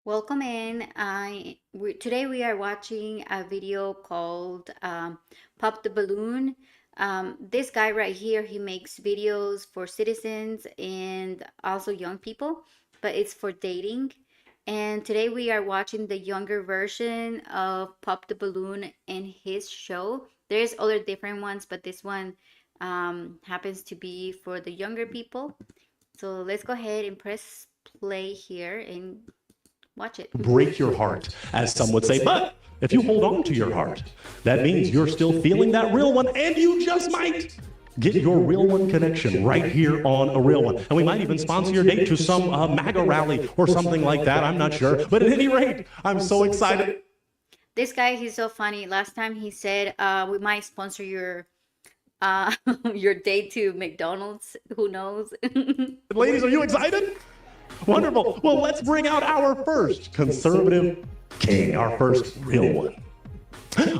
Welcome in. Today we are watching a video called Pop the Balloon. This guy right here, he makes videos for citizens and also young people, but it's for dating. And today we are watching the younger version of Pop the Balloon in his show. There's other different ones, but this one happens to be for the younger people. So let's go ahead and press play here and watch it. Break your heart, as some would say. But if you hold on to your heart, that means you're still feeling that real one, and you just might get your real one connection right here on A Real One. And we might even sponsor your date to some MAGA rally or something like that. I'm not sure. But at any rate, I'm so excited. This guy, he's so funny. Last time he said, we might sponsor your your date to McDonald's. Who knows? Ladies, are you excited? Wonderful. Well, let's bring out our first conservative king, our first real one.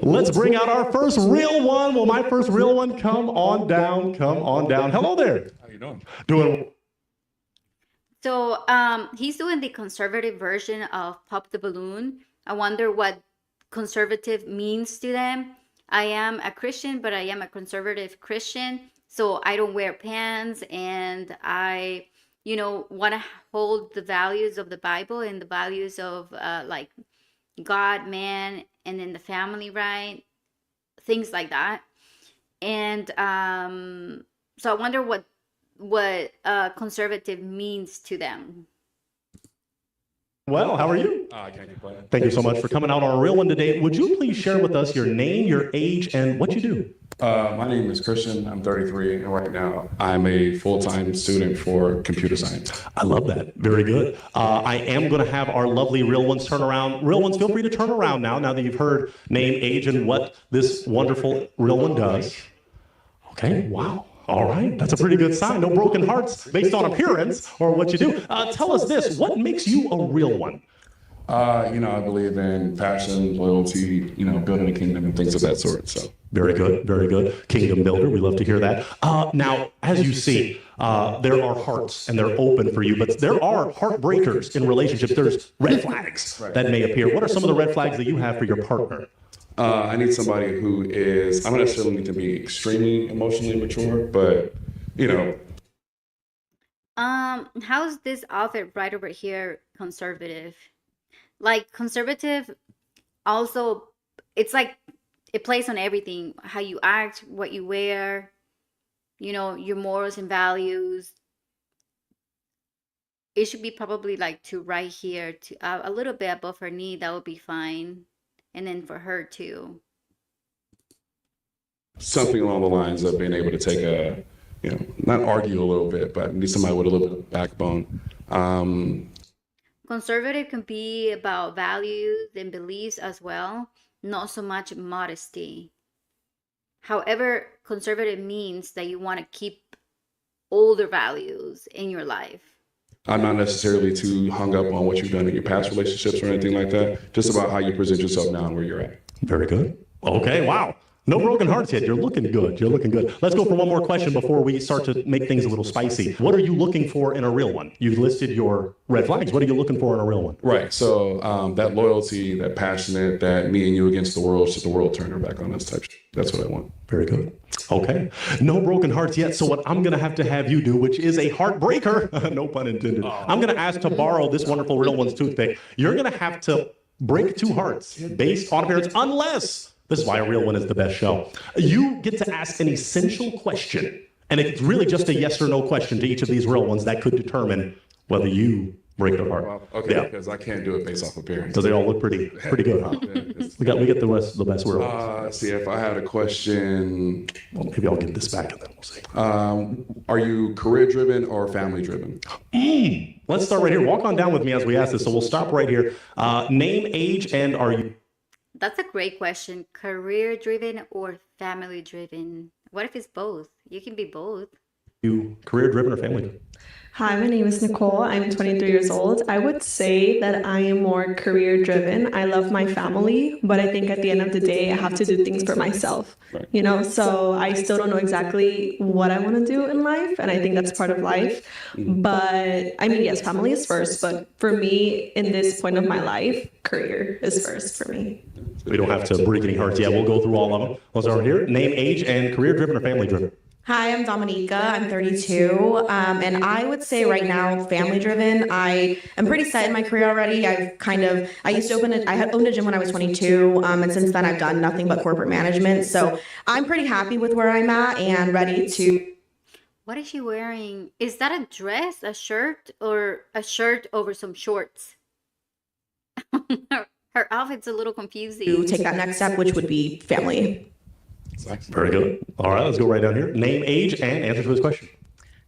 Let's bring out our first real one. Well, my first real one, come on down, come on down. Hello there. How you doing? Doing So he's doing the conservative version of Pop the Balloon. I wonder what conservative means to them. I am a Christian, but I am a conservative Christian. So I don't wear pants and I, want to hold the values of the Bible and the values of like God, man, and then the family, right? Things like that. And so I wonder what conservative means to them. well. How are you? I can't complain. Thank you so much for coming out on A Real One today. Would you please share with us your name, your age, and what you do? My name is Christian. I'm 33, and right now I'm a full-time student for computer science. I love that. Very good. I am going to have our lovely real ones turn around. Real ones, feel free to turn around now that you've heard name, age, and what this wonderful real one does. Okay, wow. All right, that's a pretty good sign. No broken hearts based on appearance or what you do. Tell us this, what makes you a real one? I believe in passion, loyalty, building a kingdom and things of that sort. So Very good, very good. Kingdom builder, we love to hear that. Now, as you see, there are hearts and they're open for you, but there are heartbreakers in relationships. There's red flags that may appear. What are some of the red flags that you have for your partner? I need somebody who is, I don't necessarily need to be extremely emotionally mature, but, How's this outfit right over here conservative? Like conservative also, it's like it plays on everything, how you act, what you wear, your morals and values. It should be probably like to right here, to a little bit above her knee. That would be fine. And then for her too. something along the lines of being able to take not argue a little bit, but need somebody with a little bit of backbone. Conservative can be about values and beliefs as well, not so much modesty. However, conservative means that you want to keep older values in your life. I'm not necessarily too hung up on what you've done in your past relationships or anything like that. Just about how you present yourself now and where you're at. Very good. Okay, wow. No broken hearts yet. You're looking good. You're looking good. Let's go for one more question before we start to make things a little spicy. What are you looking for in a real one? You listed your red flags. What are you looking for in a real one? Right. So that loyalty, that passionate, that me and you against the world, should the world turn her back on us type. That's what I want. Very good. Okay. No broken hearts yet. So what I'm going to have you do, which is a heartbreaker, no pun intended. I'm going to ask to borrow this wonderful real one's toothpick. You're going to have to break two hearts based on appearance, unless, this is why A Real One is the best show, you get to ask an essential question. And it's really just a yes or no question to each of these real ones that could determine whether you break their heart. Well, okay, because I can't do it based off appearance. Because they all look pretty good, huh? We get the best real ones. See, if I had a question, Well, maybe I'll get this back and then we'll see. are you career driven or family driven? Let's start right here. Walk on down with me as we ask this. So we'll stop right here. Name, age, and are you? That's a great question. Career driven or family driven? What if it's both? You can be both. You career-driven or family-driven? Hi, my name is Nicole. I'm 23 years old. I would say that I am more career driven. I love my family, but I think at the end of the day, I have to do things for myself, So I still don't know exactly what I want to do in life, and I think that's part of life. But I mean, yes, family is first, but for me, in this point of my life, career is first for me. We don't have to break any hearts yet. We'll go through all of them. Let's start here. Name, age, and career-driven or family-driven? Hi, I'm Dominica. I'm 32. And I would say right now, family driven. I am pretty set in my career already. I used to I had owned a gym when I was 22. And since then I've done nothing but corporate management. So I'm pretty happy with where I'm at and ready to. What is she wearing? Is that a dress, a shirt, or a shirt over some shorts? Her outfit's a little confusing. To take that next step, which would be family. Very good. All right, let's go right down here. Name, age, and answer to this question.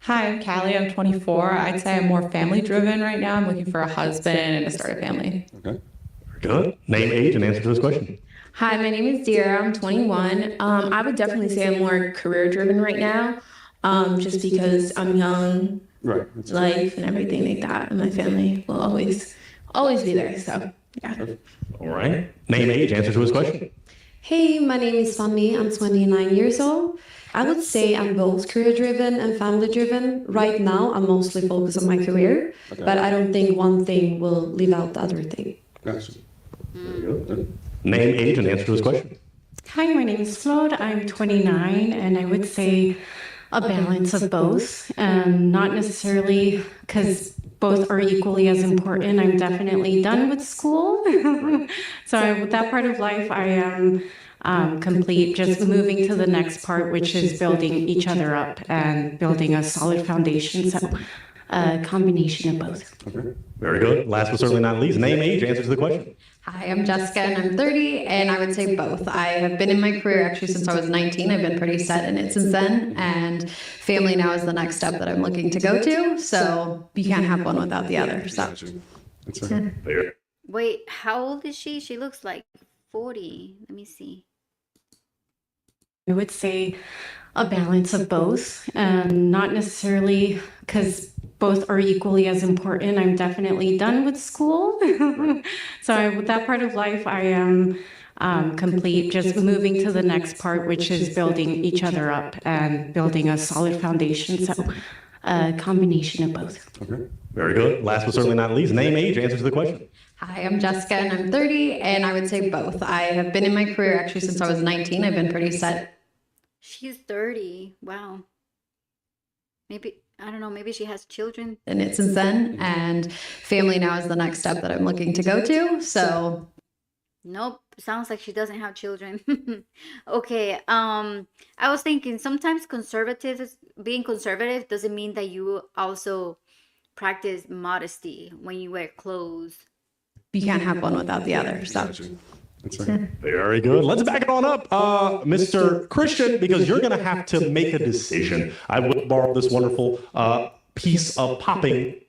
Hi, I'm Callie. I'm 24. I'd say I'm more family driven right now. I'm looking for a husband and to start a family. Okay. Very good. Name, age, and answer to this question. Hi, my name is Dira. I'm 21. I would definitely say I'm more career driven right now, just because I'm young, Right. life and everything like that, and my family will always be there. So yeah. All right. Name, age, answer to this question. Hey, my name is Fanny. I'm 29 years old. I would say I'm both career-driven and family-driven. Right now, I'm mostly focused on my career, but I don't think one thing will leave out the other thing. Gotcha. Very good. Name, age, and answer to this question. Hi, my name is Claude. I'm 29, and I would say a balance of both. Not necessarily because both are equally as important. I'm definitely done with school. So with that part of life, I am complete, just moving to the next part, which is building each other up and building a solid foundation. So a combination of both. Okay. Very good. Last but certainly not least, name, age, answer to the question. Hi, I'm Jessica and I'm 30, and I would say both. I have been in my career actually since I was 19. I've been pretty set in it since then, and family now is the next step that I'm looking to go to. So you can't have one without the other. So Gotcha. That's right. There. Wait, how old is she? She looks like 40. Let me see. I would say a balance of both, not necessarily because both are equally as important. I'm definitely done with school. So with that part of life, I am complete, just moving to the next part, which is building each other up and building a solid foundation. So a combination of both. Okay. Very good. Last but certainly not least, name, age, answer to the question. hi, I'm Jessica and I'm 30, and I would say both. I have been in my career actually since I was 19. I've been pretty set. She's 30. Wow. Maybe, I don't know, maybe she has children. In it since then, and family now is the next step that I'm looking to go to. So Nope. Sounds like she doesn't have children. Okay. I was thinking sometimes being conservative doesn't mean that you also practice modesty when you wear clothes. you can't have one without the other. So Gotcha. That's right. Very good. Let's back it on up, Mr. Christian, because you're going to have to make a decision. I would borrow this wonderful piece of popping.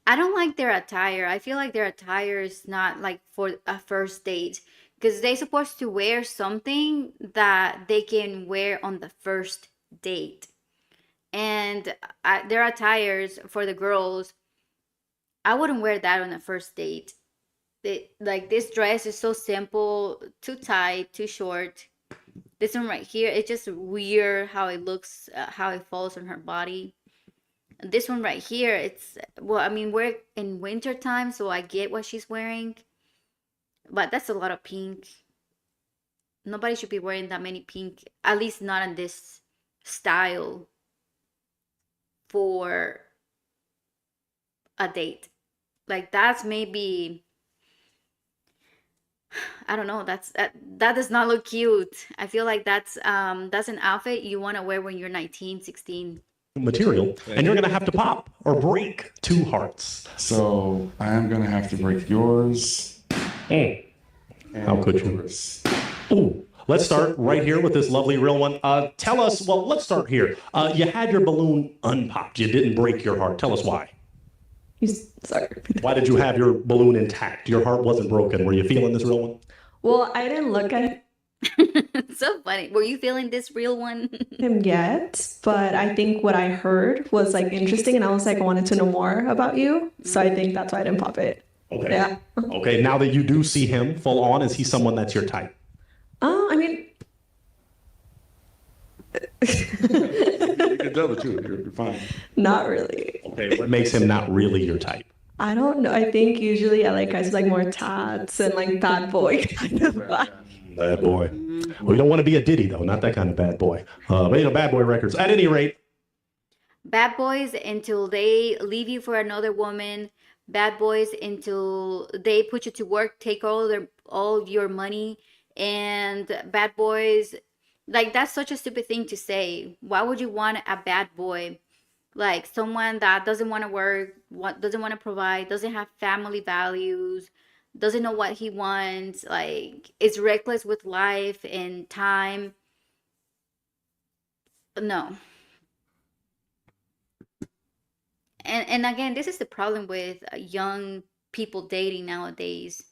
I don't like their attire. I feel like their attire is not like for a first date because they're supposed to wear something that they can wear on the first date. And their attires for the girls, I wouldn't wear that on a first date. Like this dress is so simple, too tight, too short. This one right here, it's just weird how it looks, how it falls on her body. This one right here, it's, well, I mean, we're in winter time, so I get what she's wearing. But that's a lot of pink. Nobody should be wearing that many pink, at least not in this style for a date. Like that's maybe, I don't know, that does not look cute. I feel like that's an outfit you want to wear when you're 19, 16. Material, and you're going to have to pop or break two hearts. So I am going to have to break yours. Mm. And How could you? yours. Ooh. Let's start right here with this lovely real one. Tell us, well, let's start here. You had your balloon unpopped. You didn't break your heart. Tell us why. Sorry. Why did you have your balloon intact? Your heart wasn't broken. Were you feeling this real one? Well, I didn't look at So funny. Were you feeling this real one? Him yet, but I think what I heard was like interesting, and I was like, I wanted to know more about you. So I think that's why I didn't pop it. Okay. Yeah. Okay. Now that you do see him full on, is he someone that's your type? I mean, You can tell the truth. You're fine. not really. Okay. What makes him not really your type? I don't know. I think usually I like guys with like more tats and like bad boy kind of vibe. Bad boy. We don't want to be a Diddy though, not that kind of bad boy. But bad boy records. At any rate, Bad boys until they leave you for another woman. Bad boys until they put you to work, take all your money. And bad boys, like, that's such a stupid thing to say. Why would you want a bad boy? Like someone that doesn't want to work, doesn't want to provide, doesn't have family values, doesn't know what he wants, like is reckless with life and time. No. And again, this is the problem with young people dating nowadays.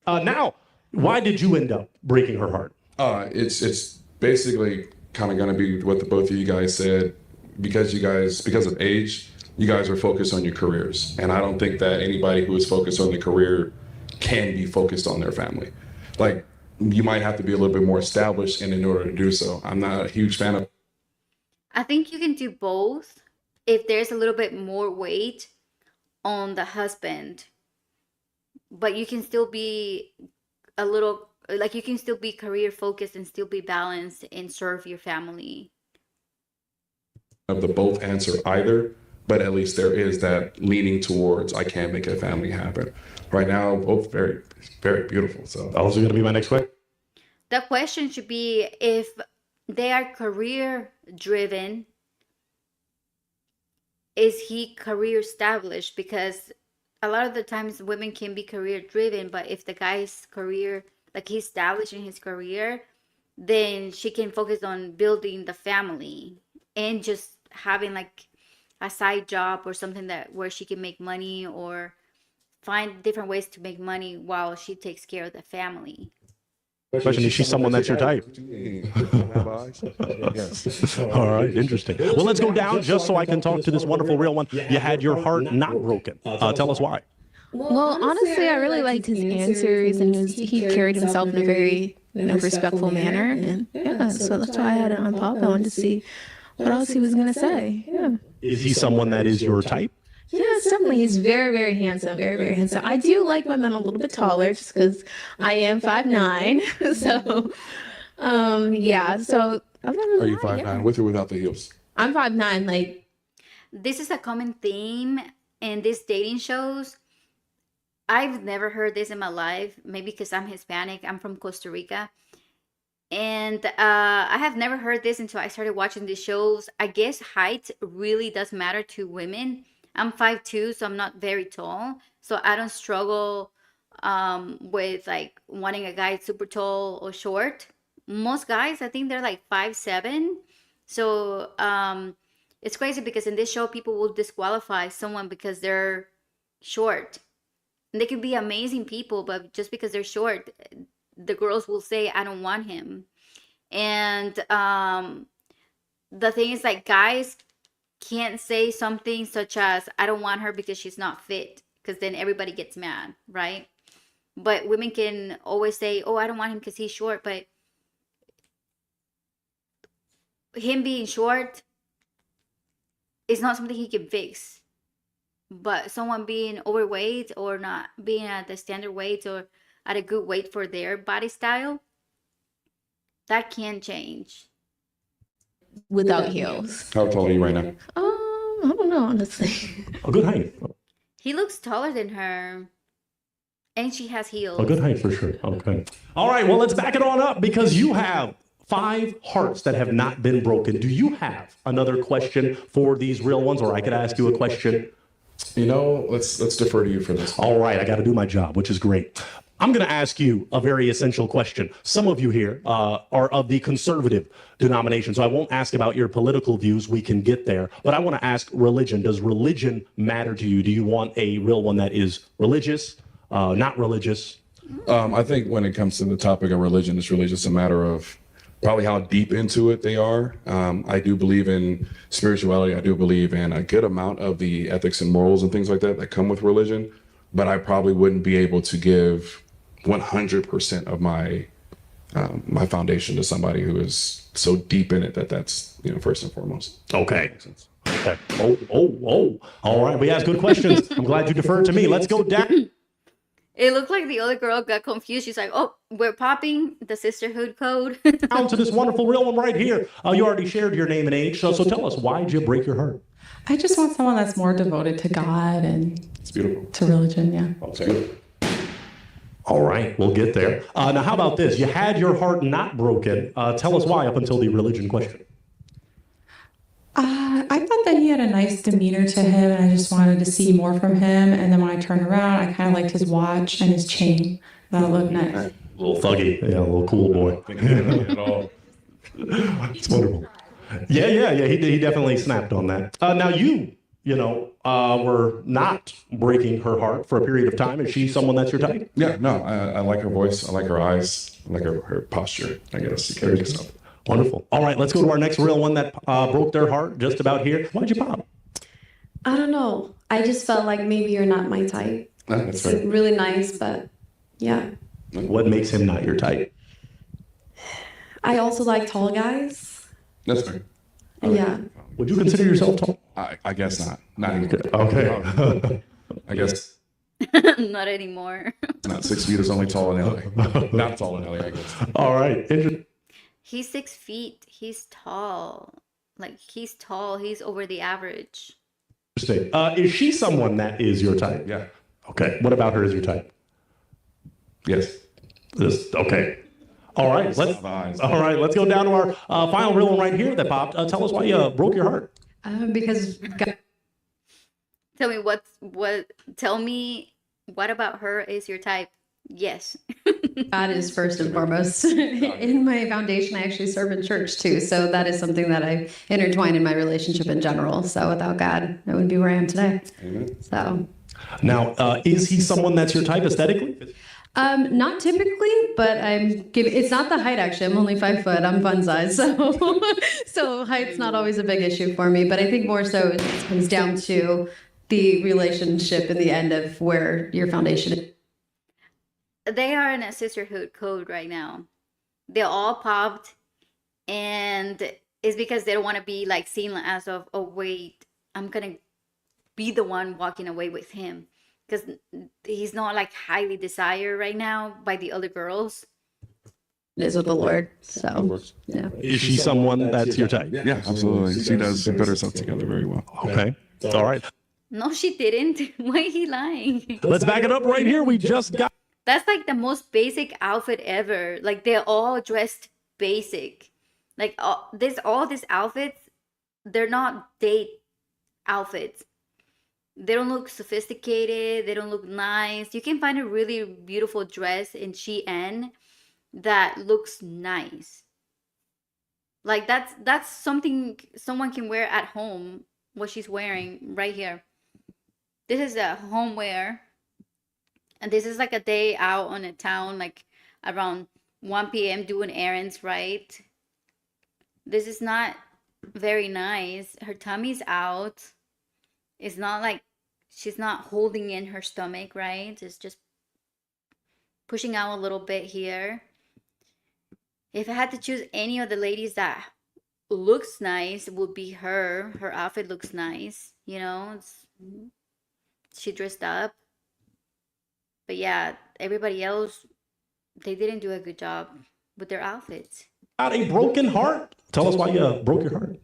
now, why did you end up breaking her heart? It's basically kind of going to be what the both of you guys said. Because of age, you guys are focused on your careers. And I don't think that anybody who is focused on their career can be focused on their family. Like, you might have to be a little bit more established in order to do so. I'm not a huge fan of. I think you can do both if there's a little bit more weight on the husband, but you can still be a little, like, you can still be career focused and still be balanced and serve your family. Of the both answer either, but at least there is that leaning towards I can make a family happen. Right now, both very, very beautiful. So That was going to be my next question. The question should be if they are career driven, is he career established? Because a lot of the times women can be career driven, but if the guy's career, like he's established in his career, then she can focus on building the family and just having like a side job or something that where she can make money or find different ways to make money while she takes care of the family. Question, is she someone that's your type? All right, interesting. Well, let's go down just so I can talk to this wonderful real one. You had your heart not broken. Tell us why. Well, honestly, I really liked his answers, and he carried himself in a very respectful manner, and yeah, so that's why I had it on pop. I wanted to see what else he was gonna say. Yeah. Is he someone that is your type? Yes, definitely. He's very, very handsome. Very, very handsome. I do like my men a little bit taller, just because I am 5'9". So, yeah. So, are you 5'9" with or without the heels? I'm 5'9". Like, this is a common theme in these dating shows. I've never heard this in my life. Maybe because I'm Hispanic. I'm from Costa Rica. And I have never heard this until I started watching these shows. I guess height really does matter to women. I'm 5'2", so I'm not very tall. So I don't struggle with like wanting a guy super tall or short. Most guys, I think they're like 5'7". So it's crazy because in this show, people will disqualify someone because they're short. And they can be amazing people, but just because they're short, the girls will say, I don't want him. And the thing is, like, guys can't say something such as, I don't want her because she's not fit, because then everybody gets mad, right? But women can always say, oh, I don't want him because he's short. But him being short is not something he can fix. But someone being overweight or not being at the standard weight or at a good weight for their body style, that can change. without heels. How tall are you right now? I don't know, honestly. A good height. He looks taller than her. And she has heels. A good height for sure. Okay. All right. Well, let's back it on up because you have 5 hearts that have not been broken. Do you have another question for these real ones, or I could ask you a question? You know, let's defer to you for this. All right. I got to do my job, which is great. I'm going to ask you a very essential question. Some of you here are of the conservative denomination, so I won't ask about your political views. We can get there. But I want to ask religion. Does religion matter to you? Do you want a real one that is religious, not religious, I think when it comes to the topic of religion, it's really just a matter of probably how deep into it they are. I do believe in spirituality. I do believe in a good amount of the ethics and morals and things like that that come with religion. But I probably wouldn't be able to give 100% of my my foundation to somebody who is so deep in it that that's, you know, first and foremost. Okay. Okay. Oh. All right. We asked good questions. I'm glad you deferred to me. Let's go down. It looked like the other girl got confused. She's like, "Oh, we're popping the sisterhood code." Down to this wonderful real one right here. You already shared your name and age, so tell us, why'd you break your heart? I just want someone that's more devoted to God and It's beautiful. to religion. Yeah. Okay. All right, we'll get there. Now, how about this? You had your heart not broken. Tell us why up until the religion question. I thought that he had a nice demeanor to him, and I just wanted to see more from him. And then when I turned around, I kind of liked his watch and his chain. That looked nice. A little thuggy, yeah, a little cool boy. At all. It's wonderful. Yeah. He definitely snapped on that. Now were not breaking her heart for a period of time. Is she someone that's your type? Yeah, no, I like her voice. I like her eyes. I like her posture, I guess. She carries herself. Wonderful. All right, let's go to our next real one that broke their heart just about here. Why'd you pop? I don't know. I just felt like maybe you're not my type. That's It's fair. really nice, but yeah. What makes him not your type? I also like tall guys. That's fair. Yeah. Would you consider yourself tall? I guess not. Not anymore. Okay. I guess Not anymore. not. 6 feet is only tall in LA. Not tall in LA, I guess. All right. He's 6 feet. He's tall. Like, he's tall. He's over the average. Interesting. Is she someone that is your type? Yeah. Okay. What about her is your type? Yes. Okay. All right. Let's go down to our final real one right here that popped. Tell us why you broke your heart. Because God, Tell me what about her is your type? Yes. God is first and foremost. In my foundation, I actually serve in church too. So that is something that I intertwine in my relationship in general. So without God, I wouldn't be where I am today. Amen. So Now, is he someone that's your type aesthetically? not typically, but it's not the height actually. I'm only 5 foot. I'm fun size. So height's not always a big issue for me, but I think more so it comes down to the relationship in the end of where your foundation is. They are in a sisterhood code right now. They're all popped, and it's because they don't want to be like seen as of, oh wait, I'm gonna be the one walking away with him, because he's not like highly desired right now by the other girls. It is with the Lord. So yeah. Is she someone that's your type? Yeah, absolutely. She does put herself together very well. Okay. All right. No, she didn't. Why is he lying? Let's back it up right here. We just got. That's like the most basic outfit ever. Like, they're all dressed basic. Like, all these outfits, they're not date outfits. They don't look sophisticated. They don't look nice. You can find a really beautiful dress in Shein that looks nice. Like, that's something someone can wear at home. What she's wearing right here. This is a home wear. And this is like a day out on a town, like around 1 p.m. doing errands, right? This is not very nice. Her tummy's out. It's not like she's not holding in her stomach, right? It's just pushing out a little bit here. If I had to choose any of the ladies that looks nice, it would be her. Her outfit looks nice, she dressed up. But yeah, everybody else, they didn't do a good job with their outfits. Got a broken heart? Tell us why you broke your heart.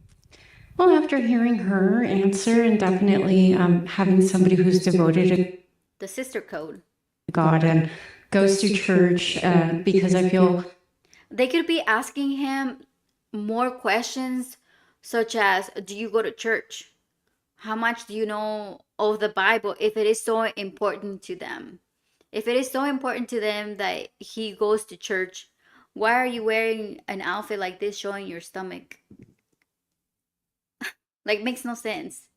Well, after hearing her answer and definitely having somebody who's devoted to The sister code. God and goes to church, because I feel They could be asking him more questions, such as, do you go to church? How much do you know of the Bible, if it is so important to them? If it is so important to them that he goes to church, why are you wearing an outfit like this showing your stomach? Like, makes no sense.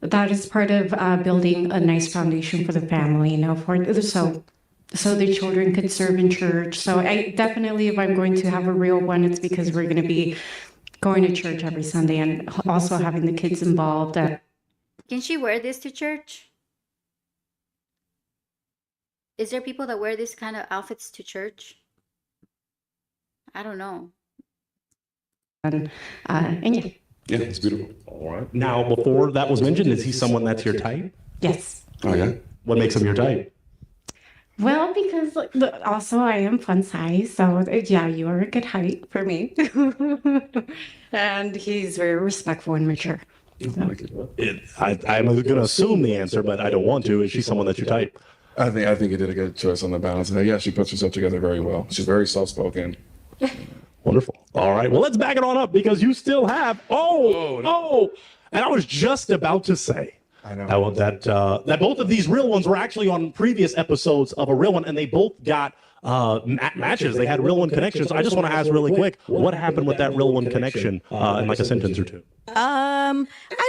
that is part of building a nice foundation for the family, so so the children could serve in church. So I definitely, if I'm going to have a real one, it's because we're going to be going to church every Sunday and also having the kids involved. Can she wear this to church? Is there people that wear this kind of outfits to church? I don't know. And yeah. Yeah, it's beautiful. All right. Now, before that was mentioned, is he someone that's your type? Yes. Oh yeah. What makes him your type? Well, because also I am fun size, so yeah, you are a good height for me. And he's very respectful and mature. I'm going to assume the answer, but I don't want to. Is she someone that's your type? I think you did a good choice on the balance. Yeah, she puts herself together very well. She's very soft-spoken. Wonderful. All right. Well, let's back it on up because you still have. And I was just about to say. I know. That both of these real ones were actually on previous episodes of A Real One, and they both got matches. They had Real One connections. I just want to ask really quick, what happened with that Real One connection in like a sentence or two? I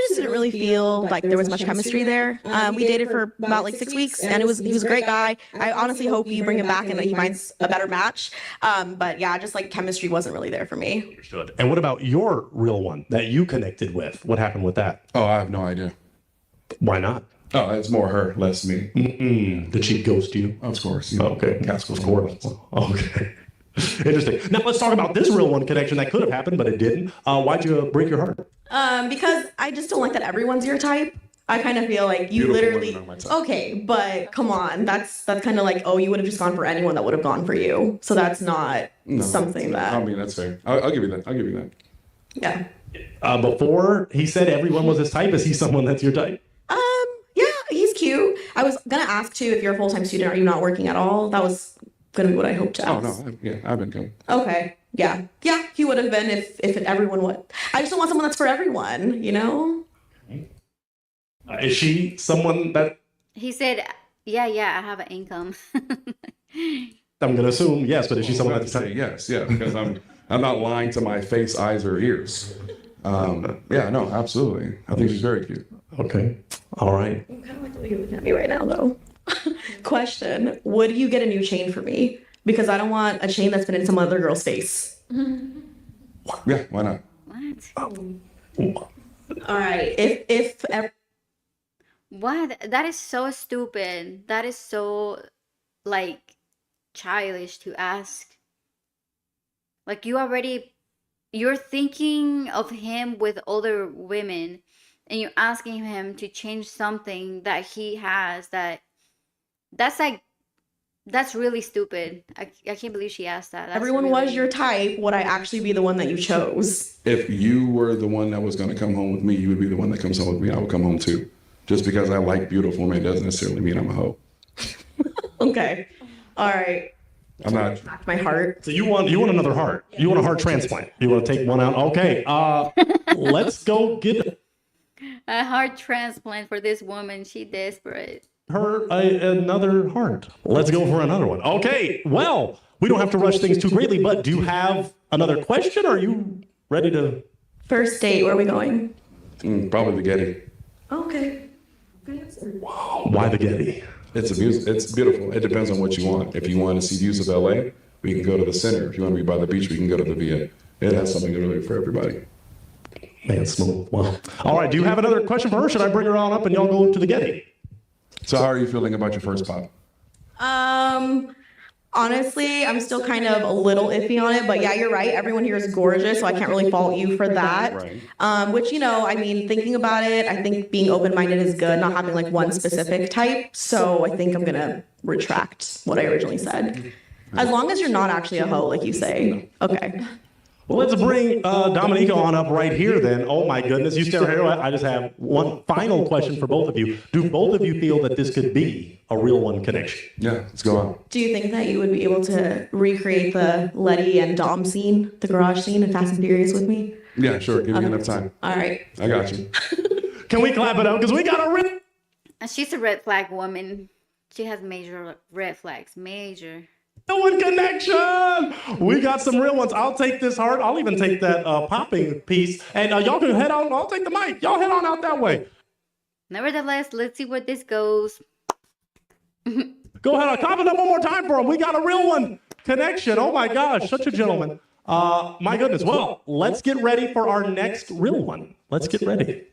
just didn't really feel like there was much chemistry there. We dated for about like 6 weeks, and he was a great guy. I honestly hope you bring him back and that he finds a better match. But yeah, just like chemistry wasn't really there for me. Understood. And what about your real one that you connected with? What happened with that? Oh, I have no idea. Why not? Oh, it's more her, less me. Did she ghost you? Of course. Okay. Cats Of course. Okay. Interesting. Now let's talk about this real one connection that could have happened, but it didn't. Why'd you break your heart? Because I just don't like that everyone's your type. I kind of feel like you Beautiful literally women are my type. okay, but come on, that's kind of like, oh, you would have just gone for anyone that would have gone for you. So that's not something that. I mean, that's fair. I'll give you that. I'll give you that. Yeah. Before he said everyone was his type, is he someone that's your type? Yeah, he's cute. I was gonna ask too, if you're a full-time student, are you not working at all? That was gonna be what I hoped to Oh ask. no, I've been good. Okay. Yeah, he would have been if everyone would. I just don't want someone that's for everyone, you know? Is she someone that He said, yeah, I have an income. I'm going to assume yes, but is she someone I'm that's about to say yes, yeah, because I'm not lying to my face, eyes, or ears. Yeah, no, absolutely. I think she's very cute. okay? All right. I'm kind of like the way you're looking at me right now, though. Question: would you get a new chain for me? Because I don't want a chain that's been in some other girl's face. Yeah, why not? What? All right. If ever. What? That is so stupid. That is so, like, childish to ask. Like, you're thinking of him with other women, and you're asking him to change something that he has that's really stupid. I can't believe she asked that. That's Everyone really... was your type, would I actually be the one that you chose? If you were the one that was going to come home with me, you would be the one that comes home with me. I would come home too. Just because I like beautiful women doesn't necessarily mean I'm a hoe. Okay. All right. I'm not. My heart. So you want another heart? You want a heart transplant? You want to take one out? Okay. Let's go get a heart transplant for this woman. She desperate. her another heart. Let's go for another one. Okay. Well, we don't have to rush things too greatly, but do you have another question? Or are you ready to? First date, where are we going? Probably the Getty. Okay. Why the Getty? It's beautiful. It depends on what you want. If you want to see views of LA, we can go to the center. If you want to be by the beach, we can go to the VA. It has something really for everybody. Man, smooth. Well, all right. Do you have another question for her? Should I bring her on up and y'all go to the Getty? So how are you feeling about your first pop? Honestly, I'm still kind of a little iffy on it, but yeah, you're right. Everyone here is gorgeous, so I can't really fault you for that. Right. Which, I mean, thinking about it, I think being open-minded is good, not having like one specific type. So I think I'm gonna retract what I originally said. As long as you're not actually a hoe, like you say. Okay. Well, let's bring Dominica on up right here then. Oh my goodness, you stay here. I just have one final question for both of you. Do both of you feel that this could be a real one connection? Yeah, let's go on. Do you think that you would be able to recreate the Letty and Dom scene, the garage scene in Fast and Furious with me? Yeah, sure. Give me enough time. All right. I got you. Can we clap it up? Because we got a real... And she's a red flag woman. She has major red flags. Major. one connection. We got some real ones. I'll take this heart. I'll even take that popping piece. And y'all can head on. I'll take the mic. Y'all head on out that way. Nevertheless, let's see where this goes. Go Go ahead. Clap it up one more time for him. We got a real one. Connection. Oh my gosh, such a gentleman. My goodness. Well, let's get ready for our next real one. Let's get ready.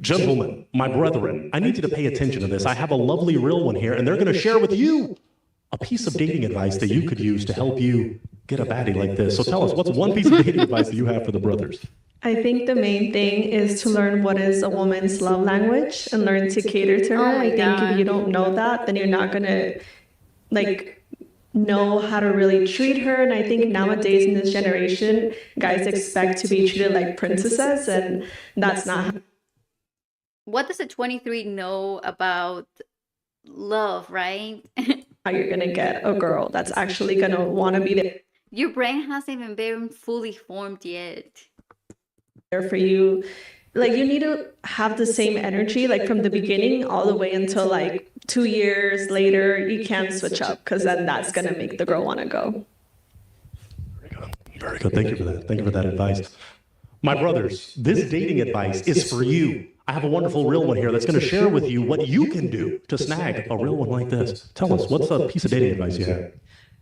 Gentlemen, my brethren, I need you to pay attention to this. I have a lovely real one here, and they're going to share with you a piece of dating advice that you could use to help you get a baddie like this. So tell us, what's one piece of dating advice that you have for the brothers? I think the main thing is to learn what is a woman's love language and learn to cater to her. I think if you don't know that, then you're not going to know how to really treat her. And I think nowadays in this generation, guys expect to be treated like princesses, and that's not What does a 23 know about love, right? how you're going to get a girl that's actually going to want to be Your brain hasn't even been fully formed yet. there for you. Like, you need to have the same energy, like from the beginning all the way until like 2 years later. You can't switch up, because then that's going to make the girl want to go. Very good. Thank you for that. Thank you for that advice. My brothers, this dating advice is for you. I have a wonderful real one here that's going to share with you what you can do to snag a real one like this. Tell us, what's a piece of dating advice you have?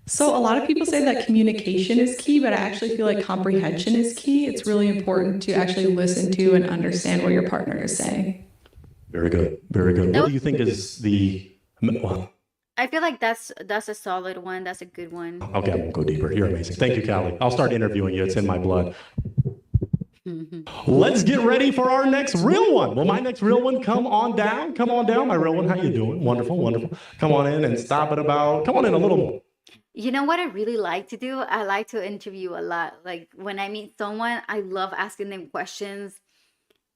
So a lot of people say that communication is key, but I actually feel like comprehension is key. It's really important to actually listen to and understand what your partner is saying. Very good. Very good. What do you think is the... Well, I feel like that's a solid one. That's a good one. okay, I won't go deeper. You're amazing. Thank you, Callie. I'll start interviewing you. It's in my blood. Let's get ready for our next real one. Well, my next real one, come on down. Come on down, my real one. How you doing? Wonderful, wonderful. Come on in and stop it about... Come on in a little more. You know what I really like to do? I like to interview a lot. Like when I meet someone, I love asking them questions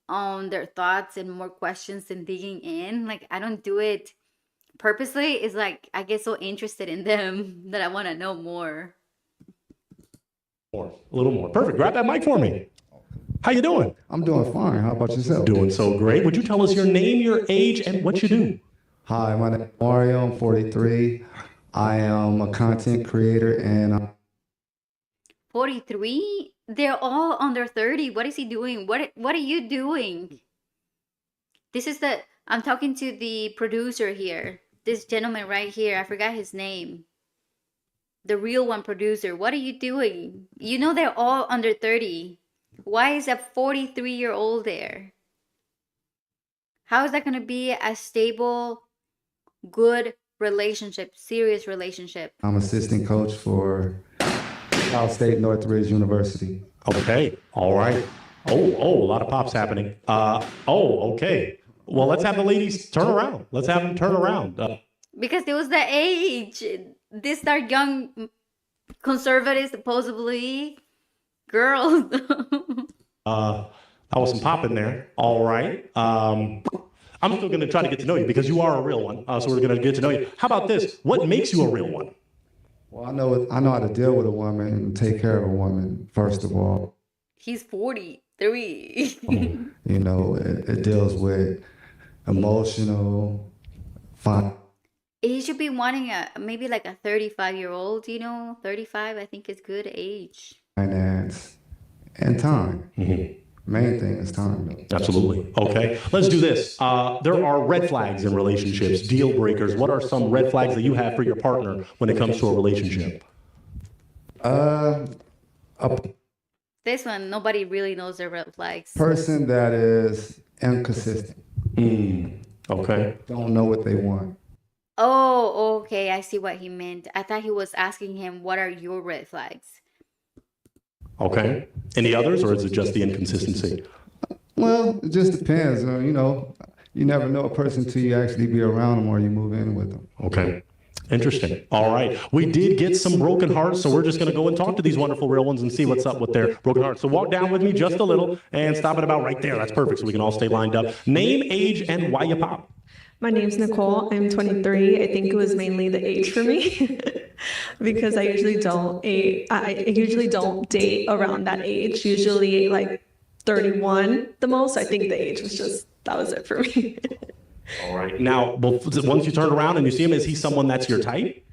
on their thoughts and more questions and digging in. Like I don't do it purposely. It's like I get so interested in them that I want to know more. A little more. Perfect. Grab that mic for me. How you doing? I'm doing fine. How about yourself? Doing so great. Would you tell us your name, your age, and what you do? Hi, my name is Mario. I'm 43. I am a content creator and 43? They're all under 30. What is he doing? What are you doing? I'm talking to the producer here. This gentleman right here. I forgot his name. The real one producer. What are you doing? You know they're all under 30. Why is a 43-year-old there? How is that going to be a stable, good relationship, serious relationship? I'm assistant coach for Cal State Northridge University. Okay. All right. Oh, a lot of pops happening. Okay. Well, let's have the ladies turn around. Let's have them turn around. Because it was the age. These are young, conservative, supposedly girls. That was some pop in there. All right. I'm still going to try to get to know you because you are a real one. So we're going to get to know you. How about this? What makes you a real one? Well, I know how to deal with a woman and take care of a woman, first of all. He's 43. You know, it deals with emotional, fun. He should be wanting maybe like a 35-year-old, 35, I think is good age. Finance and time. Main thing is time, though. Absolutely. Okay. Let's do this. There are red flags in relationships, deal breakers. What are some red flags that you have for your partner when it comes to a relationship? This one, nobody really knows their red flags. Person that is inconsistent. Okay. Don't know what they want. Oh, okay. I see what he meant. I thought he was asking him, what are your red flags? Okay. Any others, or is it just the inconsistency? Well, it just depends. You never know a person till you actually be around them or you move in with them. Okay. Interesting. All right. We did get some broken hearts, so we're just going to go and talk to these wonderful real ones and see what's up with their broken hearts. So walk down with me just a little and stop it about right there. That's perfect, so we can all stay lined up. Name, age, and why you pop. My name's Nicole. I'm 23. I think it was mainly the age for me because I usually don't date around that age. Usually like 31 the most. I think the age was that was it for me. All right. Now, once you turn around and you see him, is he someone that's your type?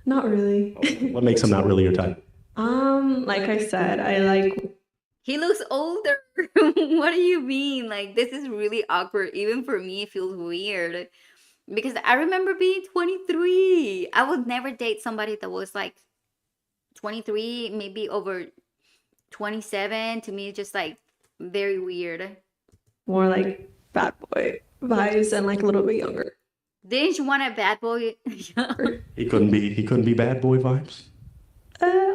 Not really. What makes him not really your type? Like I said, He looks older. What do you mean? Like, this is really awkward. Even for me, it feels weird. Because I remember being 23. I would never date somebody that was like 23, maybe over 27. To me, it's just like very weird. More like bad boy vibes and like a little bit younger. Didn't you want a bad boy? He couldn't be bad boy vibes.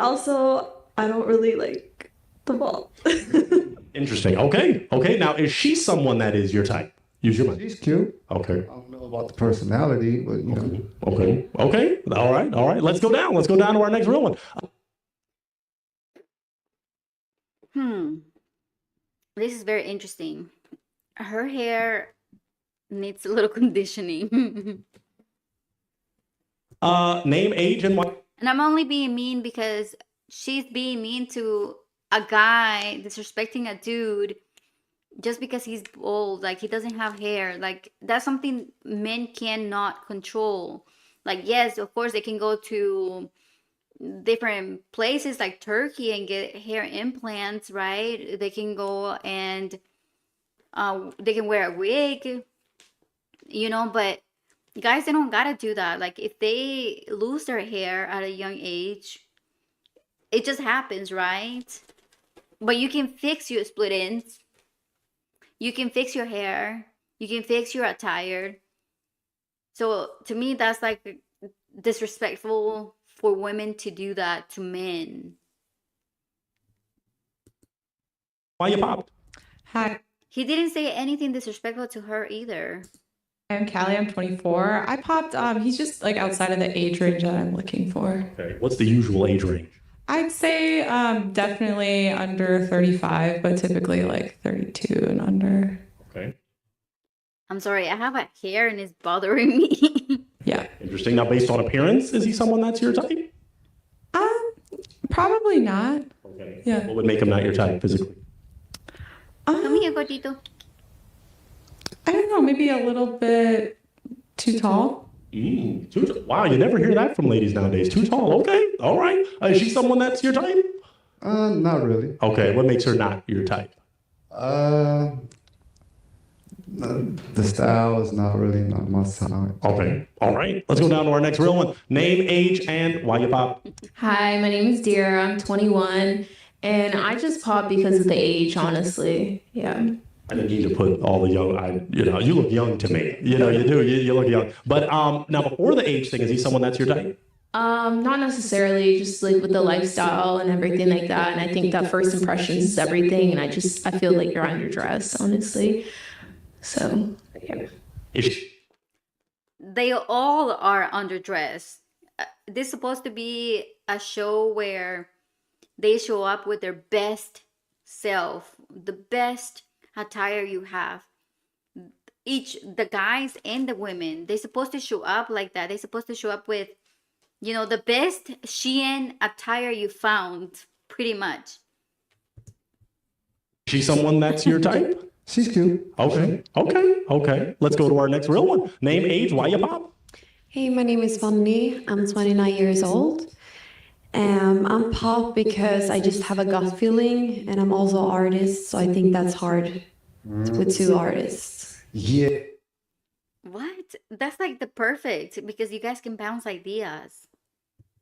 Also, I don't really like the ball. Interesting. Okay. Now, is she someone that is your type? Use your mind. She's cute. Okay. I don't know about the personality, but you know. Okay. All right. Let's go down to our next real one. This is very interesting. Her hair needs a little conditioning. Name, age, and what? And I'm only being mean because she's being mean to a guy, disrespecting a dude just because he's bald. Like, he doesn't have hair. Like, that's something men cannot control. Like, yes, of course, they can go to different places like Turkey and get hair implants, right? They can go and they can wear a wig, but guys, they don't gotta do that. Like, if they lose their hair at a young age, it just happens, right? But you can fix your split ends. You can fix your hair. You can fix your attire. So to me, that's like disrespectful for women to do that to men. Why you popped? Hi, He didn't say anything disrespectful to her either. I'm Callie. I'm 24. I popped. He's just like outside of the age range that I'm looking for. Okay. What's the usual age range? I'd say definitely under 35, but typically like 32 and under. Okay. I'm sorry, I have a hair and it's bothering me. Yeah. Interesting. Now, based on appearance, is he someone that's your type? Probably not. Okay. Yeah. What would make him not your type physically? Come here, gordito. I don't know. Maybe a little bit too tall. Wow, you never hear that from ladies nowadays. Too tall. Okay. All right. Is she someone that's your type? Not really. Okay. What makes her not your type? The style is not really my style. Okay. All right. Let's go down to our next real one. Name, age, and why you pop. Hi, my name is Dear. I'm 21, and I just pop because of the age, honestly. Yeah. I didn't need to put all the young. You look young to me. You do. You look young. But now, before the age thing, is he someone that's your type? Not necessarily, just like with the lifestyle and everything like that. And I think that first impressions is everything. And I feel like you're underdressed, honestly. So, yeah. They all are underdressed. This is supposed to be a show where they show up with their best self, the best attire you have. The guys and the women, they're supposed to show up like that. They're supposed to show up with, the best Shein attire you found, pretty much. She someone that's your type? She's cute. Okay. Let's go to our next real one. Name, age, why you pop. Hey, my name is Fanny. I'm 29 years old. I'm pop because I just have a gut feeling, and I'm also an artist, so I think that's hard with two artists. Yeah. What? That's like the perfect, because you guys can bounce ideas.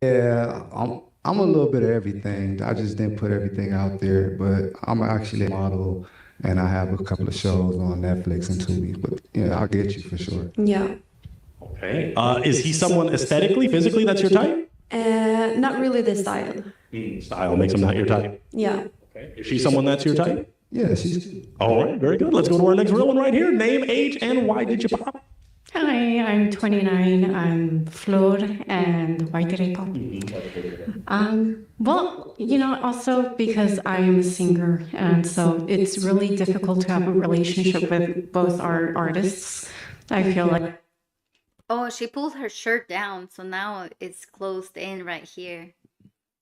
Yeah, I'm a little bit of everything. I just didn't put everything out there, but I'm actually a model, and I have a couple of shows on Netflix and Tubi. But yeah, I'll get you for sure. Yeah. Okay. Is he someone aesthetically, physically that's your type? Not really the style. Style makes him not your type. Yeah. Okay. Is she someone that's your type? Yeah, she's cute. All right. Very good. Let's go to our next real one right here. Name, age, and why did you pop? Hi, I'm 29. I'm Flor, and why did I pop? Well, also because I'm a singer, and so it's really difficult to have a relationship with both our artists. I feel like. Oh, she pulled her shirt down, so now it's closed in right here.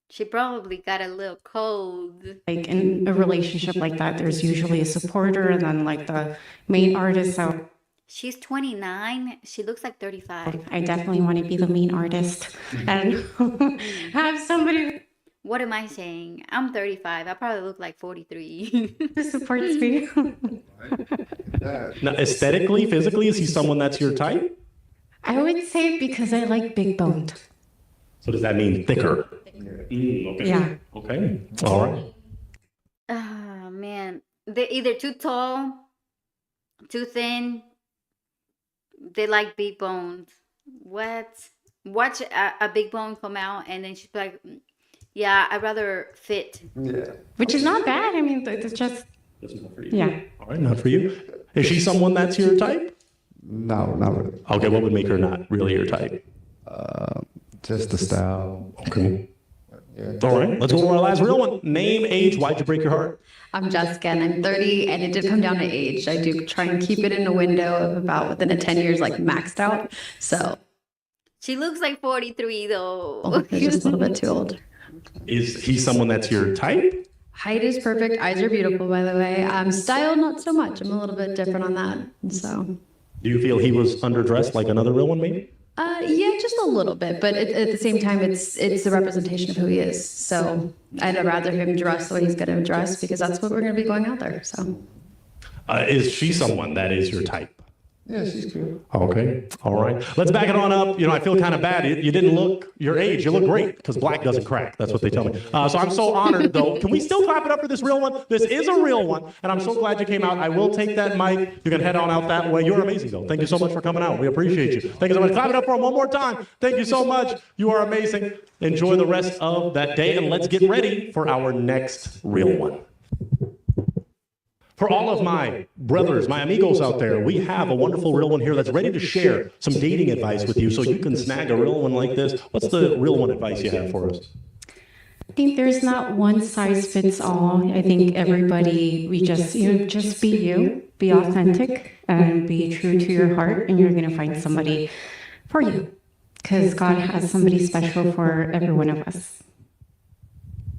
She probably got a little cold. Like in a relationship like that, there's usually a supporter and then like the main artist. So she's 29. She looks like 35. I definitely want to be the main artist and have somebody What am I saying? I'm 35. I probably look like 43. who supports me. Now, aesthetically, physically, is he someone that's your type? I would say because I like big boned. So does that mean thicker? Okay. Yeah. Okay. All right. Oh man, they're either too tall, too thin. They like big bones. What? Watch a big bone come out, and then she's like, "Yeah, I'd rather fit." Yeah. Which is not bad. I mean, it's just, yeah. All right. Not for you. Is she someone that's your type? No, not really. Okay. What would make her not really your type? Just the style. Okay. Yeah. All right. Let's go to our last real one. Name, age. Why'd you break your heart? I'm Jessica and I'm 30, and it did come down to age. I do try and keep it in a window of about within a 10 years, like maxed out. So She looks like 43 though. it's just a little bit too old. Is he someone that's your type? Height is perfect. Eyes are beautiful, by the way. Style, not so much. I'm a little bit different on that. So, Do you feel he was underdressed like another real one, maybe? yeah, just a little bit. But at the same time, it's the representation of who he is. So I'd rather him dress the way he's going to dress because that's what we're going to be going out there. So, Is she someone that is your type? Yeah, she's cute. Okay. All right. Let's back it on up. You know, I feel kind of bad. You didn't look your age. You look great because black doesn't crack. That's what they tell me. So I'm so honored, though. Can we still clap it up for this real one? This is a real one, and I'm so glad you came out. I will take that mic. You can head on out that way. You're amazing, though. Thank you so much for coming out. We appreciate you. Thank you so much. Clap it up for him one more time. Thank you so much. You are amazing. Enjoy the rest of that day, and let's get ready for our next real one. For all of my brothers, my amigos out there, we have a wonderful real one here that's ready to share some dating advice with you so you can snag a real one like this. What's the real one advice you have for us? I think there's not one size fits all. I think everybody, just be you, be authentic, and be true to your heart, and you're going to find somebody for you. Because God has somebody special for every one of us.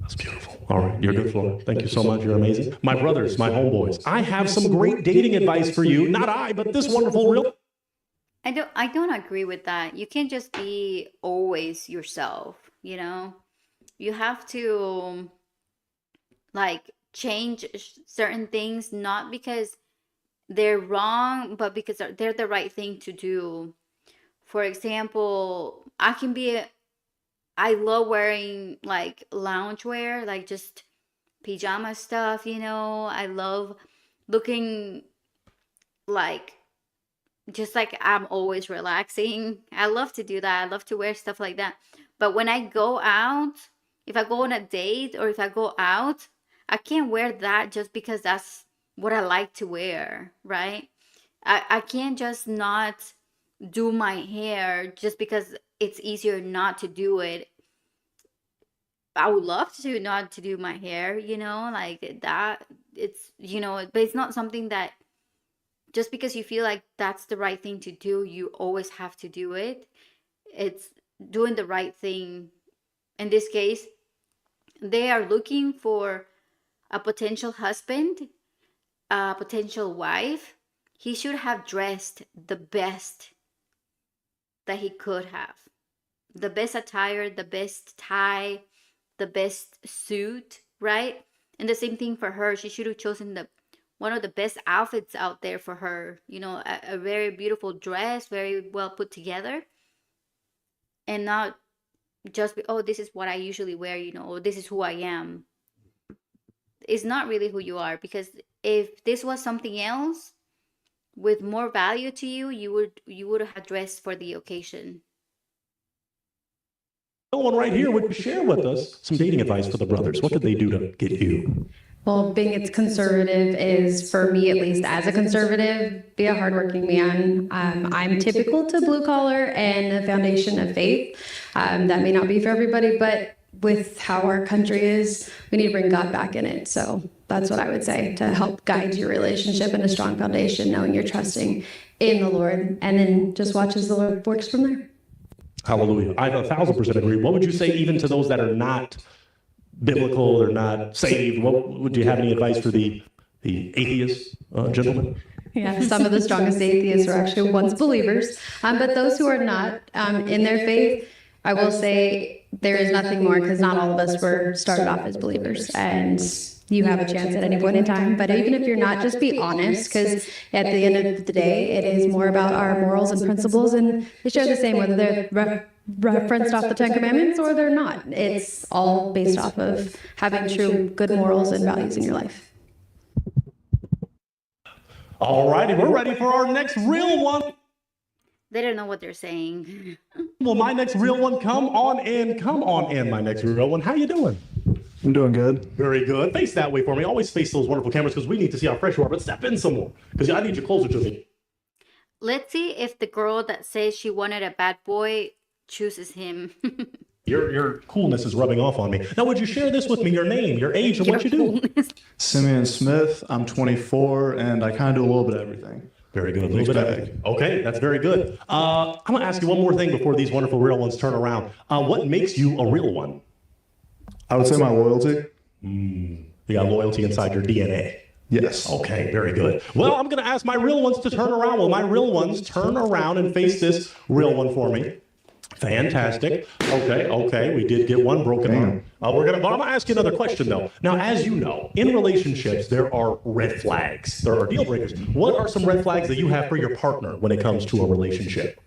That's beautiful. All right, you're good, Flora. Thank you so much. You're amazing. My brothers, my homeboys, I have some great dating advice for you. Not I, but this wonderful real. I don't agree with that. You can't just be always yourself, you know? You have to like change certain things, not because they're wrong, but because they're the right thing to do. For example, I love wearing like loungewear, like just pajama stuff, you know. I love looking like just like I'm always relaxing. I love to do that. I love to wear stuff like that. But when I go out, if I go on a date or if I go out, I can't wear that just because that's what I like to wear, right? I can't just not do my hair just because it's easier not to do it. I would love to not to do my hair, you know, like that. It's, you know, but it's not something that just because you feel like that's the right thing to do, you always have to do it. It's doing the right thing. In this case, they are looking for a potential husband, a potential wife. He should have dressed the best that he could have. The best attire, the best tie, the best suit, right? And the same thing for her. She should have chosen one of the best outfits out there for her. You know, a very beautiful dress, very well put together. And not just be, oh, this is what I usually wear, you know, or this is who I am. It's not really who you are, because if this was something else with more value to you, you would have dressed for the occasion. Someone right here would share with us some dating advice for the brothers. What could they do to get you? well, being it's conservative is, for me at least, as a conservative, be a hardworking man. I'm typical to blue collar and a foundation of faith. That may not be for everybody, but with how our country is, we need to bring God back in it. So that's what I would say to help guide your relationship in a strong foundation, knowing you're trusting in the Lord, and then just watch as the Lord works from there. Hallelujah. I 1,000% agree. What would you say even to those that are not biblical or not saved? What would you have any advice for the atheist gentleman? Yeah, some of the strongest atheists were actually once believers, but those who are not in their faith, I will say there is nothing more, because not all of us were started off as believers, and you have a chance at any point in time. But even if you're not, just be honest, because at the end of the day, it is more about our morals and principles, and they share the same whether they're referenced off the Ten Commandments or they're not. It's all based off of having true good morals and values in your life. All righty, we're ready for our next real one. They don't know what they're saying. Well, my next real one, come on in, my next real one. How you doing? I'm doing good. Very good. Face that way for me. Always face those wonderful cameras because we need to see how fresh you are, but step in some more because I need you closer to me. Let's see if the girl that says she wanted a bad boy chooses him. Your coolness is rubbing off on me. Now, would you share this with me, your name, your age, and what you do? Simeon Smith. I'm 24, and I kind of do a little bit of everything. Very good. A little bit of everything. Okay, that's very good. I'm going to ask you one more thing before these wonderful real ones turn around. What makes you a real one? I would say my loyalty. You got loyalty inside your DNA. Yes. Okay, very good. Well, I'm going to ask my real ones to turn around. Will my real ones turn around and face this real one for me? Fantastic. Okay. We did get one broken arm. I'm going to ask you another question, though. Now, as you know, in relationships, there are red flags. There are deal breakers. What are some red flags that you have for your partner when it comes to a relationship?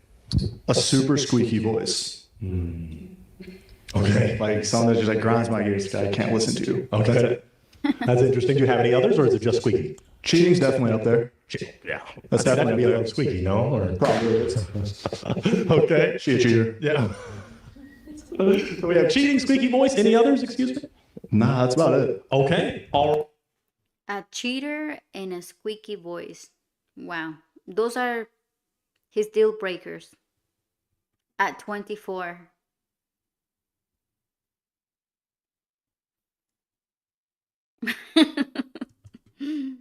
A super squeaky voice. Okay. Like something that just like grinds my gears that I can't listen to. Okay. That's interesting. Do you have any others, or is it just squeaky? Cheating's definitely up there. Yeah. That's definitely definitely be a up little squeaky, no? Or Probably is. okay. She a cheater. Yeah. So we have cheating, squeaky voice. Any others? Excuse me. Nah, that's about it. Okay. All A cheater and a squeaky voice. Wow. Those are his deal breakers at 24.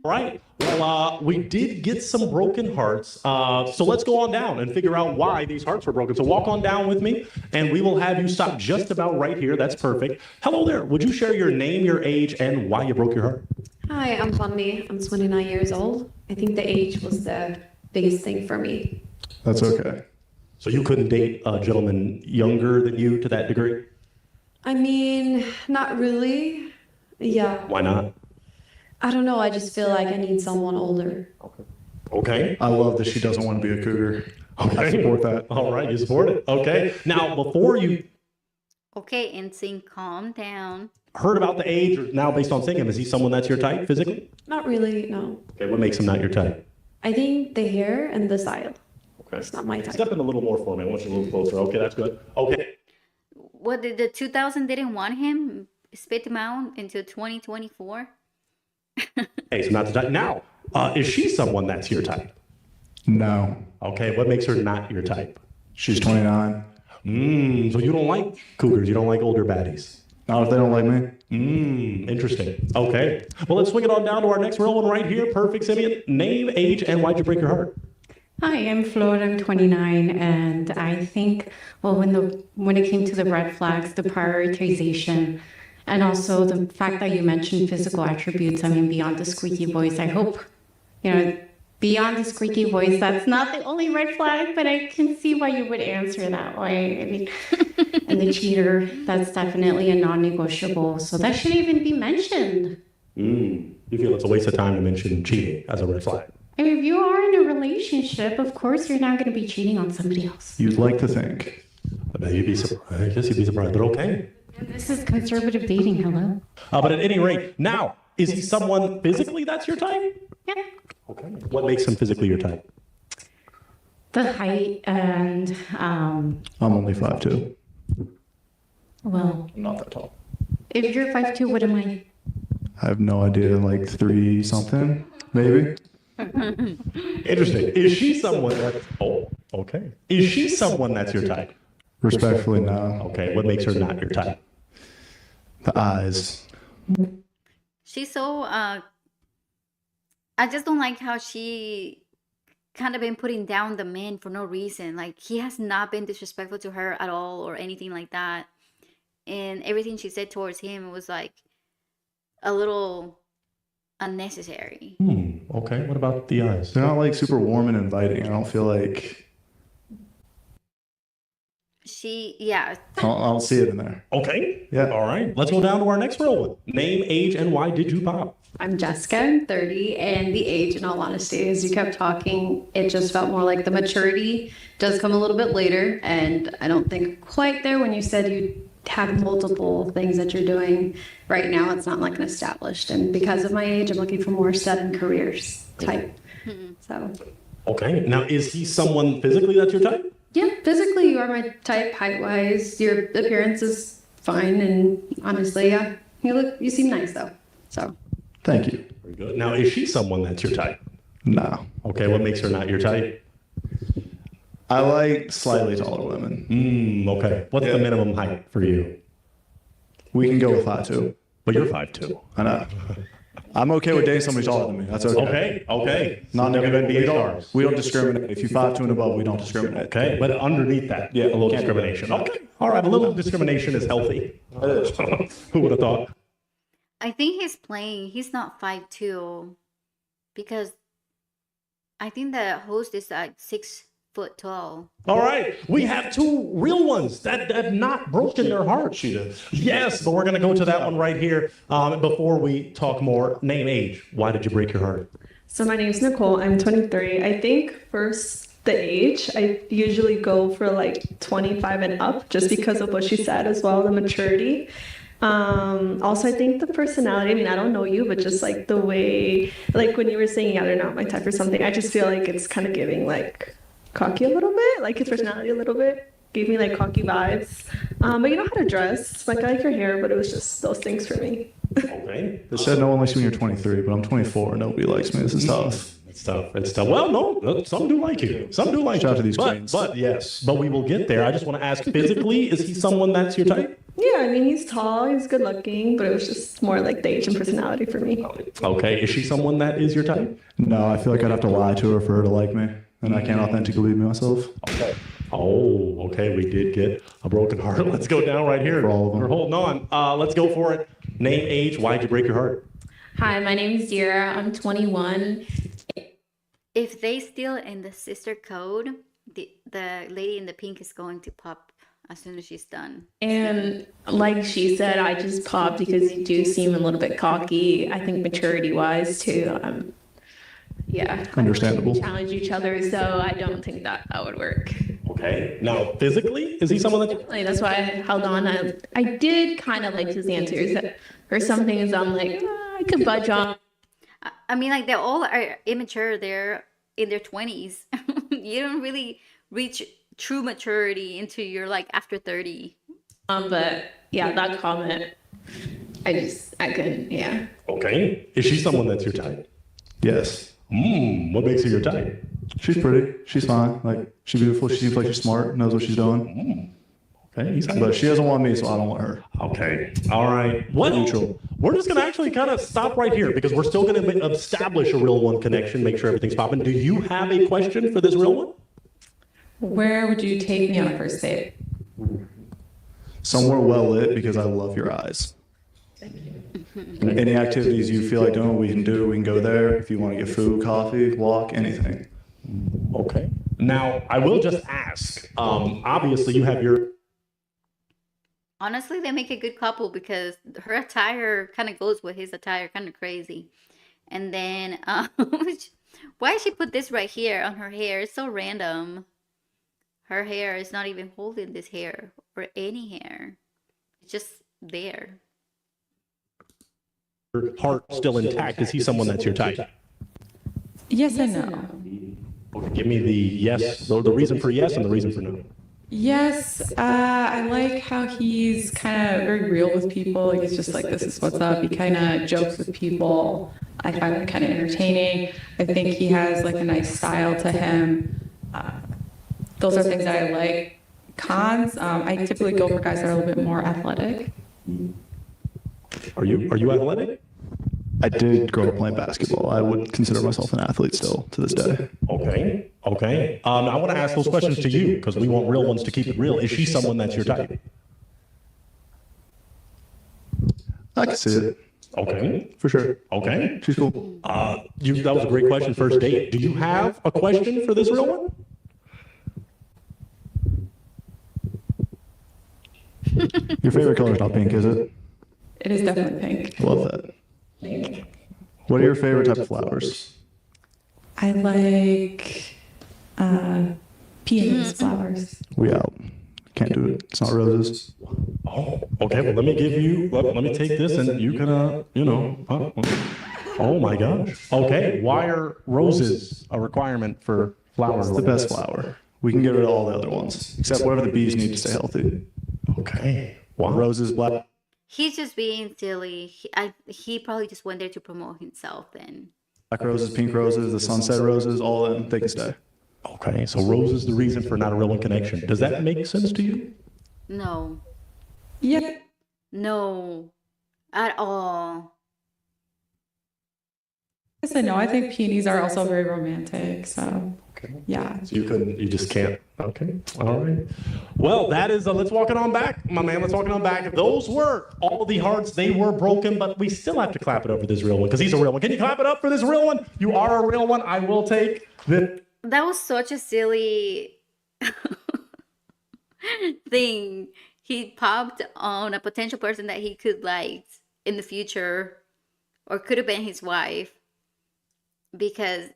right. Well, we did get some broken hearts. So let's go on down and figure out why these hearts were broken. So walk on down with me, and we will have you stop just about right here. That's perfect. Hello there. Would you share your name, your age, and why you broke your heart? Hi, I'm Fanny. I'm 29 years old. I think the age was the biggest thing for me. That's okay. So you couldn't date a gentleman younger than you to that degree? I mean, not really. Yeah. Why not? I don't know. I just feel like I need someone older. Okay. I love that she doesn't want to be a cougar. Okay. I support that. All right, you support it. Okay. Now, before you Okay, NSYNC, calm down. heard about the age, or now based on seeing him, is he someone that's your type physically? Not really, no. Okay, what makes him not your type? I think the hair and the style. Okay. It's not my type. Step in a little more for me. I want you a little closer. Okay, that's good. Okay. What did the 2000 didn't want him? Spit him out until 2024? Hey, so not the type. Now, is she someone that's your type? No. Okay, what makes her not your type? She's 29. So you don't like cougars. You don't like older baddies. Not if they don't like me. Interesting. Okay. Well, let's swing it on down to our next real one right here. Perfect, Simeon. Name, age, and why'd you break your heart? Hi, I'm Floyd. I'm 29, and I think, well, when it came to the red flags, the prioritization, and also the fact that you mentioned physical attributes. I mean, beyond the squeaky voice, I hope, beyond the squeaky voice, that's not the only red flag, but I can see why you would answer that way. I mean, and the cheater, that's definitely a non-negotiable. So that shouldn't even be mentioned. You feel it's a waste of time to mention cheating as a red flag? I mean, if you are in a relationship, of course you're not going to be cheating on somebody else. You'd like to think. I bet you'd be surprised. I guess you'd be surprised, but okay. This is conservative dating, hello? But at any rate, now, is he someone physically that's your type? Yeah. Okay. What makes him physically your type? The height and, I'm only 5'2". well, I'm not that tall. if you're 5'2", what am I? I have no idea, like 3 something, maybe. Interesting. Is she someone that... Oh, okay. Is she someone that's your type? Respectfully, no. Okay. What makes her not your type? The eyes. She's so, I just don't like how she kind of been putting down the man for no reason. Like, he has not been disrespectful to her at all or anything like that. And everything she said towards him was like a little unnecessary. Okay. What about the eyes? They're not like super warm and inviting. I don't feel like... Yeah. I don't see it in there. Okay. Yeah. All right. Let's go down to our next real one. Name, age, and why did you pop? I'm Jessica, I'm 30, and the age, in all honesty, as you kept talking, it just felt more like the maturity does come a little bit later, and I don't think quite there when you said you have multiple things that you're doing. Right now, it's not like an established, and because of my age, I'm looking for more set in careers type. So, Okay. Now, is he someone physically that's your type? yeah, physically, you are my type, height-wise. Your appearance is fine, and honestly, yeah, you seem nice, though, so. Thank you. Very good. Now, is she someone that's your type? No. Okay. What makes her not your type? I like slightly taller women. Okay. What's the minimum height for you? We can go with 5'2". But you're 5'2". I know. I'm okay with dating somebody taller than me. That's okay. Okay. Okay. Not Never negative. been stars. We don't discriminate. If you're 5'2" and above, we don't discriminate. Okay. But underneath that, Yeah, a little can't do that. discrimination. Okay. All right. A little discrimination is healthy. Who would have thought? I think he's playing. He's not 5'2", because I think the host is like 6 foot tall. All right. We have two real ones that have not broken their heart. She does. Yes, but we're going to go to that one right here before we talk more. Name, age. Why did you break your heart? So my name's Nicole. I'm 23. I think first the age, I usually go for like 25 and up, just because of what she said as well, the maturity. Also, I think the personality, I mean, I don't know you, but just like the way, like when you were saying, yeah, they're not my type or something, I just feel like it's kind of giving like cocky a little bit, like his personality a little bit gave me like cocky vibes. But you know how to dress, like I like your hair, but it was just those things for me. Okay. They said no one likes me when you're 23, but I'm 24 and nobody likes me. This is tough. It's tough. It's tough. Well, no, some do like you. Some do like Shout out you. to these but, queens. but yes, but we will get there. I just want to ask physically, is he someone that's your type? Yeah, I mean, he's tall, he's good looking, but it was just more like the age and personality for me. Okay. Is she someone that is your type? No, I feel like I'd have to lie to her for her to like me, and I can't authentically be myself. Okay. Oh, okay. We did get a broken heart. Let's go down right here. For all of them. We're holding on. Let's go for it. Name, age. Why'd you break your heart? Hi, my name is Zira. I'm 21. If they still in the sister code, the lady in the pink is going to pop as soon as she's done. And like she said, I just popped because you do seem a little bit cocky. I think maturity wise too. Yeah. Understandable. We challenge each other, so I don't think that would work. Okay. Now, physically, is he someone that? Like, that's why I held on. I did kind of like his answers or some things I'm like, I could budge on. I mean, like they all are immature. They're in their 20s. You don't really reach true maturity into your like after 30. But yeah, that comment, I couldn't, yeah. Okay. Is she someone that's your type? Yes. What makes her your type? She's pretty. She's fine. Like, she's beautiful. She seems like she's smart, knows what she's doing. Okay. But she doesn't want me, so I don't want her. Okay. All right. What? Neutral. We're just going to actually kind of stop right here because we're still going to establish a real one connection, make sure everything's popping. Do you have a question for this real one? Where would you take me on a first date? Somewhere well lit because I love your eyes. Any activities you feel like doing, we can do. We can go there. If you want to get food, coffee, walk, anything. Okay. Now, I will just ask. Obviously, you have your. Honestly, they make a good couple because her attire kind of goes with his attire, kind of crazy. And then, why she put this right here on her hair? It's so random. Her hair is not even holding this hair or any hair. It's just there. Your heart still intact. Is he someone that's your type? Yes and no. Okay, give me the yes, the reason for yes and the reason for no. Yes, I like how he's kind of very real with people. Like, it's just like, this is what's up. He kind of jokes with people. I find it kind of entertaining. I think he has like a nice style to him. Those are things that I like. Cons, I typically go for guys that are a little bit more athletic. Are you athletic? I did grow up playing basketball. I would consider myself an athlete still to this day. Okay. Okay. I want to ask those questions to you because we want real ones to keep it real. Is she someone that's your type? I can see it. Okay. For sure. Okay. She's cool. That was a great question. First date. Do you have a question for this real one? Your favorite color is not pink, is it? It is definitely pink. Love that. What are your favorite type of flowers? I like peonies flowers. We out. Can't do it. It's not roses. Oh, okay. Well, let me give you. Let me take this, and you can, oh my gosh. Okay. Why are roses a requirement for flowers? It's the best flower. We can get rid of all the other ones, except whatever the bees need to stay healthy. Okay. Wow. Roses, black. He's just being silly. He probably just went there to promote himself and. Black roses, pink roses, the sunset roses, all in. They can stay. Okay. So rose is the reason for not a real one connection. Does that make sense to you? No. Yeah. No. At all. Yes, I know. I think peonies are also very romantic. So, yeah. So you just can't. Okay. All right. Well, that is, let's walk it on back, my man. Let's walk it on back. Those were all the hearts. They were broken, but we still have to clap it up for this real one because he's a real one. Can you clap it up for this real one? You are a real one. I will take the. That was such a silly thing. He popped on a potential person that he could like in the future or could have been his wife because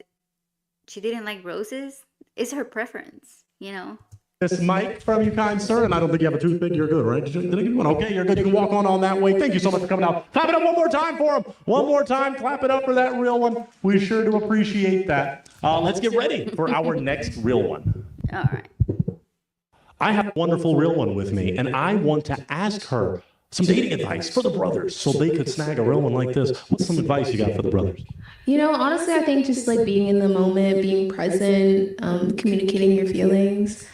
she didn't like roses. It's her preference, you know? This mic from you, kind sir, and I don't think you have a toothpick. You're good, right? Did I get one? Okay, you're good. You can walk on that way. Thank you so much for coming out. Clap it up one more time for him. One more time. Clap it up for that real one. We sure do appreciate that. Let's get ready for our next real one. All right. I have a wonderful real one with me, and I want to ask her some dating advice for the brothers so they could snag a real one like this. What's some advice you got for the brothers? You know, honestly, I think just like being in the moment, being present, communicating your feelings,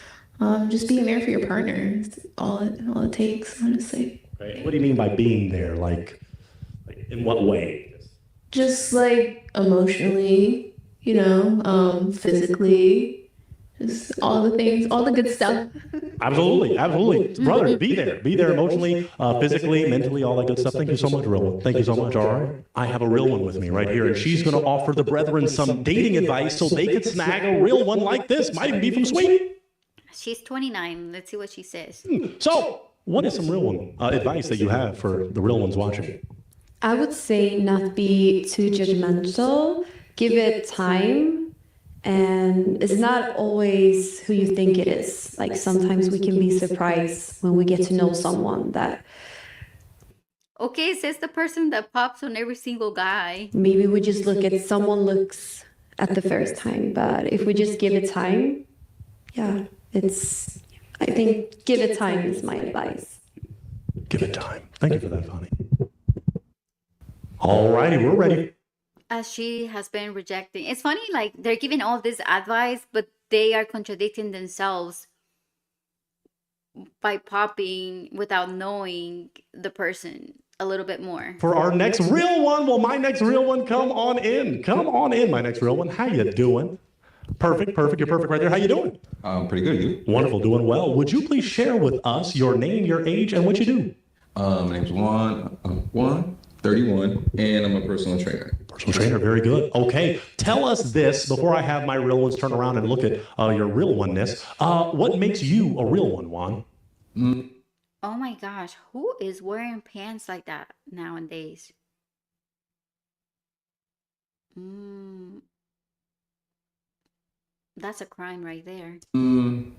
just being there for your partner is all it takes, honestly. Right. What do you mean by being there? Like in what way? Just like emotionally, physically, just all the things, all the good stuff. Absolutely, absolutely. Brother, be there emotionally, physically, mentally, all that good stuff. Thank you so much, real one. Thank you so much. All right. I have a real one with me right here, and she's going to offer the brethren some dating advice so they could snag a real one like this. Might even be from Sweden. She's 29. Let's see what she says. So, what is some real one advice that you have for the real ones watching? I would say not be too judgmental. Give it time. And it's not always who you think it is. Like sometimes we can be surprised when we get to know someone that Okay, says the person that pops on every single guy. maybe we just look at someone looks at the first time. But if we just give it time, yeah, I think give it time is my advice. Give it time. Thank you for that, Fanny. All righty, we're ready. As she has been rejecting. It's funny, like they're giving all this advice, but they are contradicting themselves by popping without knowing the person a little bit more. For our next real one, well, my next real one, come on in. Come on in, my next real one. How you doing? Perfect. You're perfect right there. How you doing? Pretty good. You? Wonderful, doing well. Would you please share with us your name, your age, and what you do? My name's Juan, 31, and I'm a personal trainer. Personal trainer, very good. Okay, tell us this before I have my real ones turn around and look at your real oneness. What makes you a real one, Juan? Oh my gosh, who is wearing pants like that nowadays? That's a crime right there. I'm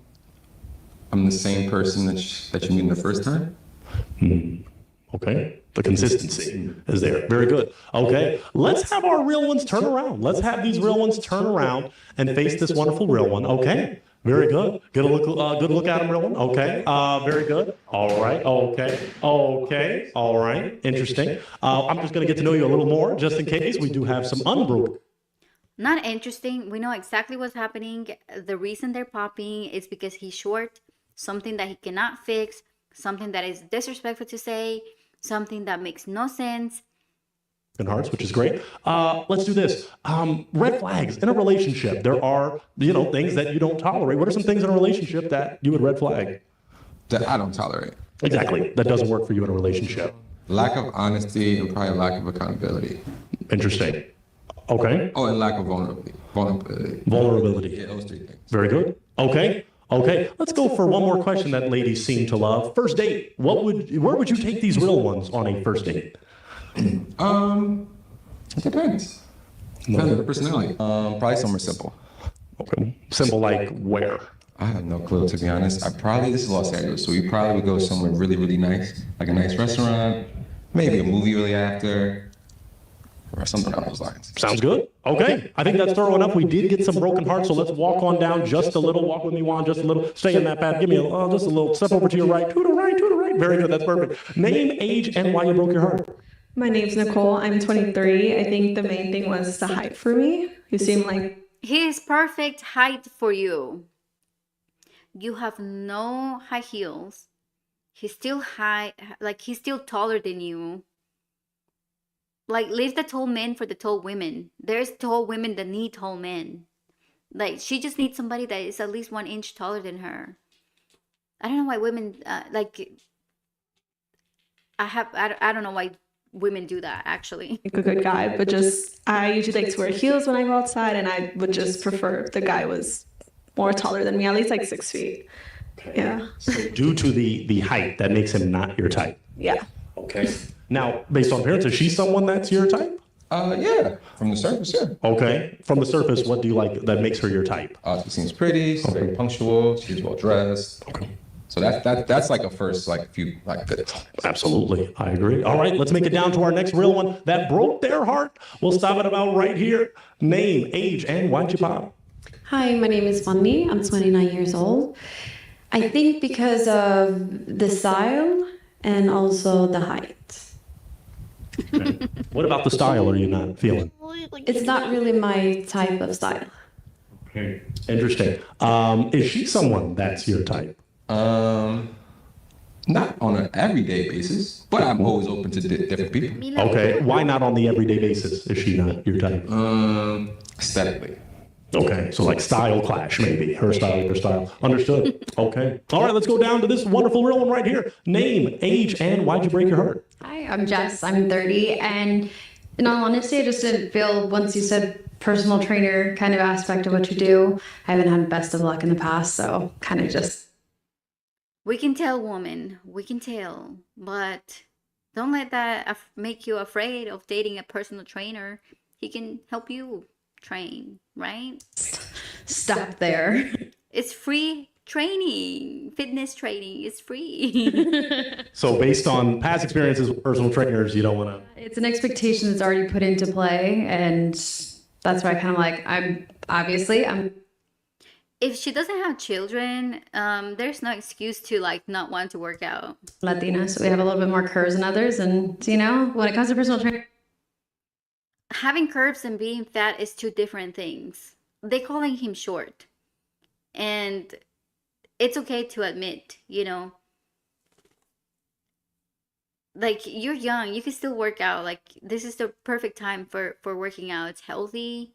the same person that you meet the first time. Okay, the consistency is there. Very good. Okay, let's have our real ones turn around. Let's have these real ones turn around and face this wonderful real one. Okay, very good. Good look at them, real one. Okay, very good. All right. Okay. All right. Interesting. I'm just going to get to know you a little more, just in case we do have some unbroken. Not interesting. We know exactly what's happening. The reason they're popping is because he's short, something that he cannot fix, something that is disrespectful to say, something that makes no sense. Hearts, which is great. Let's do this. Red flags in a relationship. There are, things that you don't tolerate. What are some things in a relationship that you would red flag? That I don't tolerate. Exactly. That doesn't work for you in a relationship. Lack of honesty and probably lack of accountability. Interesting. Okay. Oh, and lack of vulnerability. Vulnerability. Yeah, those three things. Very good. Okay. Okay, let's go for one more question that ladies seem to love. First date. Where would you take these real ones on a first date? It depends. Depends on the personality. Probably somewhere simple. Okay. Simple like where? I have no clue, to be honest. This is Los Angeles, so we probably would go somewhere really, really nice, like a nice restaurant, maybe a movie really after, or something along those lines. Sounds good. Okay, I think that's thorough enough. We did get some broken hearts, so let's walk on down just a little. Walk with me, Juan, just a little. Stay in that path. Give me just a little. Step over to your right. To the right, to the right. Very good. That's perfect. Name, age, and why you broke your heart. My name's Nicole. I'm 23. I think the main thing was the height for me. You seem like He is perfect height for you. You have no high heels. He's still high, like he's still taller than you. Like, leave the tall men for the tall women. There's tall women that need tall men. Like, she just needs somebody that is at least 1 inch taller than her. I don't know why women, I don't know why women do that, actually. a good guy, but just I usually like to wear heels when I go outside, and I would just prefer if the guy was more taller than me, at least like 6 feet. Yeah. So due to the height, that makes him not your type. Yeah. Okay. Now, based on appearance, is she someone that's your type? Yeah, from the surface, yeah. Okay. From the surface, what do you like that makes her your type? She seems pretty, she's very punctual, she's well dressed. Okay. So that's like a first few good. Absolutely. I agree. All right, let's make it down to our next real one that broke their heart. We'll stop it about right here. Name, age, and why'd you pop? Hi, my name is Fanny. I'm 29 years old. I think because of the style and also the height. Okay. What about the style are you not feeling? It's not really my type of style. Okay. Interesting. Is she someone that's your type? Not on an everyday basis, but I'm always open to different people. Okay. Why not on the everyday basis? Is she not your type? Aesthetically. Okay, so like style clash, maybe. Her style, your style. Understood. Okay. All right, let's go down to this wonderful real one right here. Name, age, and why'd you break your heart? Hi, I'm Jess. I'm 30. And in all honesty, I just didn't feel, once you said personal trainer kind of aspect of what you do, I haven't had best of luck in the past. So kind of just. We can tell, woman. We can tell. But don't let that make you afraid of dating a personal trainer. He can help you train, right? Stop there. It's free training. Fitness training is free. So based on past experiences with personal trainers, you don't want to... It's an expectation that's already put into play. And that's why I kind of like, I'm if she doesn't have children, there's no excuse to like not want to work out. Latina, so we have a little bit more curves than others. And you know, when it comes to personal training, having curves and being fat is two different things. They calling him short. And it's okay to admit, you know. Like, you're young, you can still work out. Like, this is the perfect time for working out. It's healthy.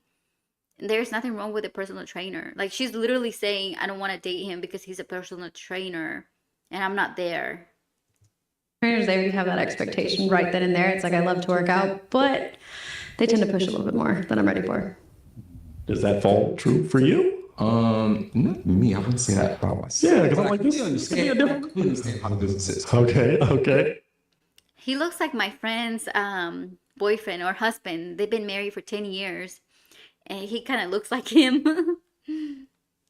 There's nothing wrong with a personal trainer. Like, she's literally saying, I don't want to date him because he's a personal trainer and I'm not there. trainers, they already have that expectation right then and there. It's like, I love to work out, but they tend to push a little bit more than I'm ready for. Does that fall true for you? Not me. I wouldn't say that about myself. Yeah, because I'm like, this could be a different... I understand how the business is. Okay. He looks like my friend's boyfriend or husband. They've been married for 10 years. And he kind of looks like him.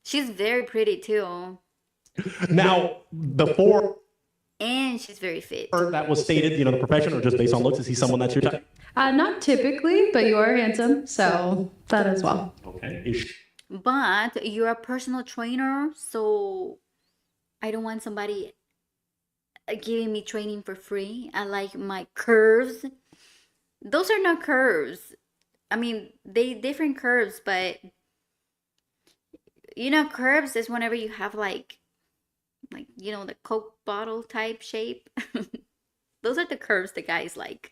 She's very pretty too. Now, before... And she's very fit. That was stated, you know, the profession, or just based on looks, is he someone that's your type? Not typically, but you are handsome, so that as well. Okay. But you're a personal trainer, so I don't want somebody giving me training for free. I like my curves. Those are not curves. I mean, they different curves, but you know, curves is whenever you have like you know, the Coke bottle type shape. Those are the curves the guys like.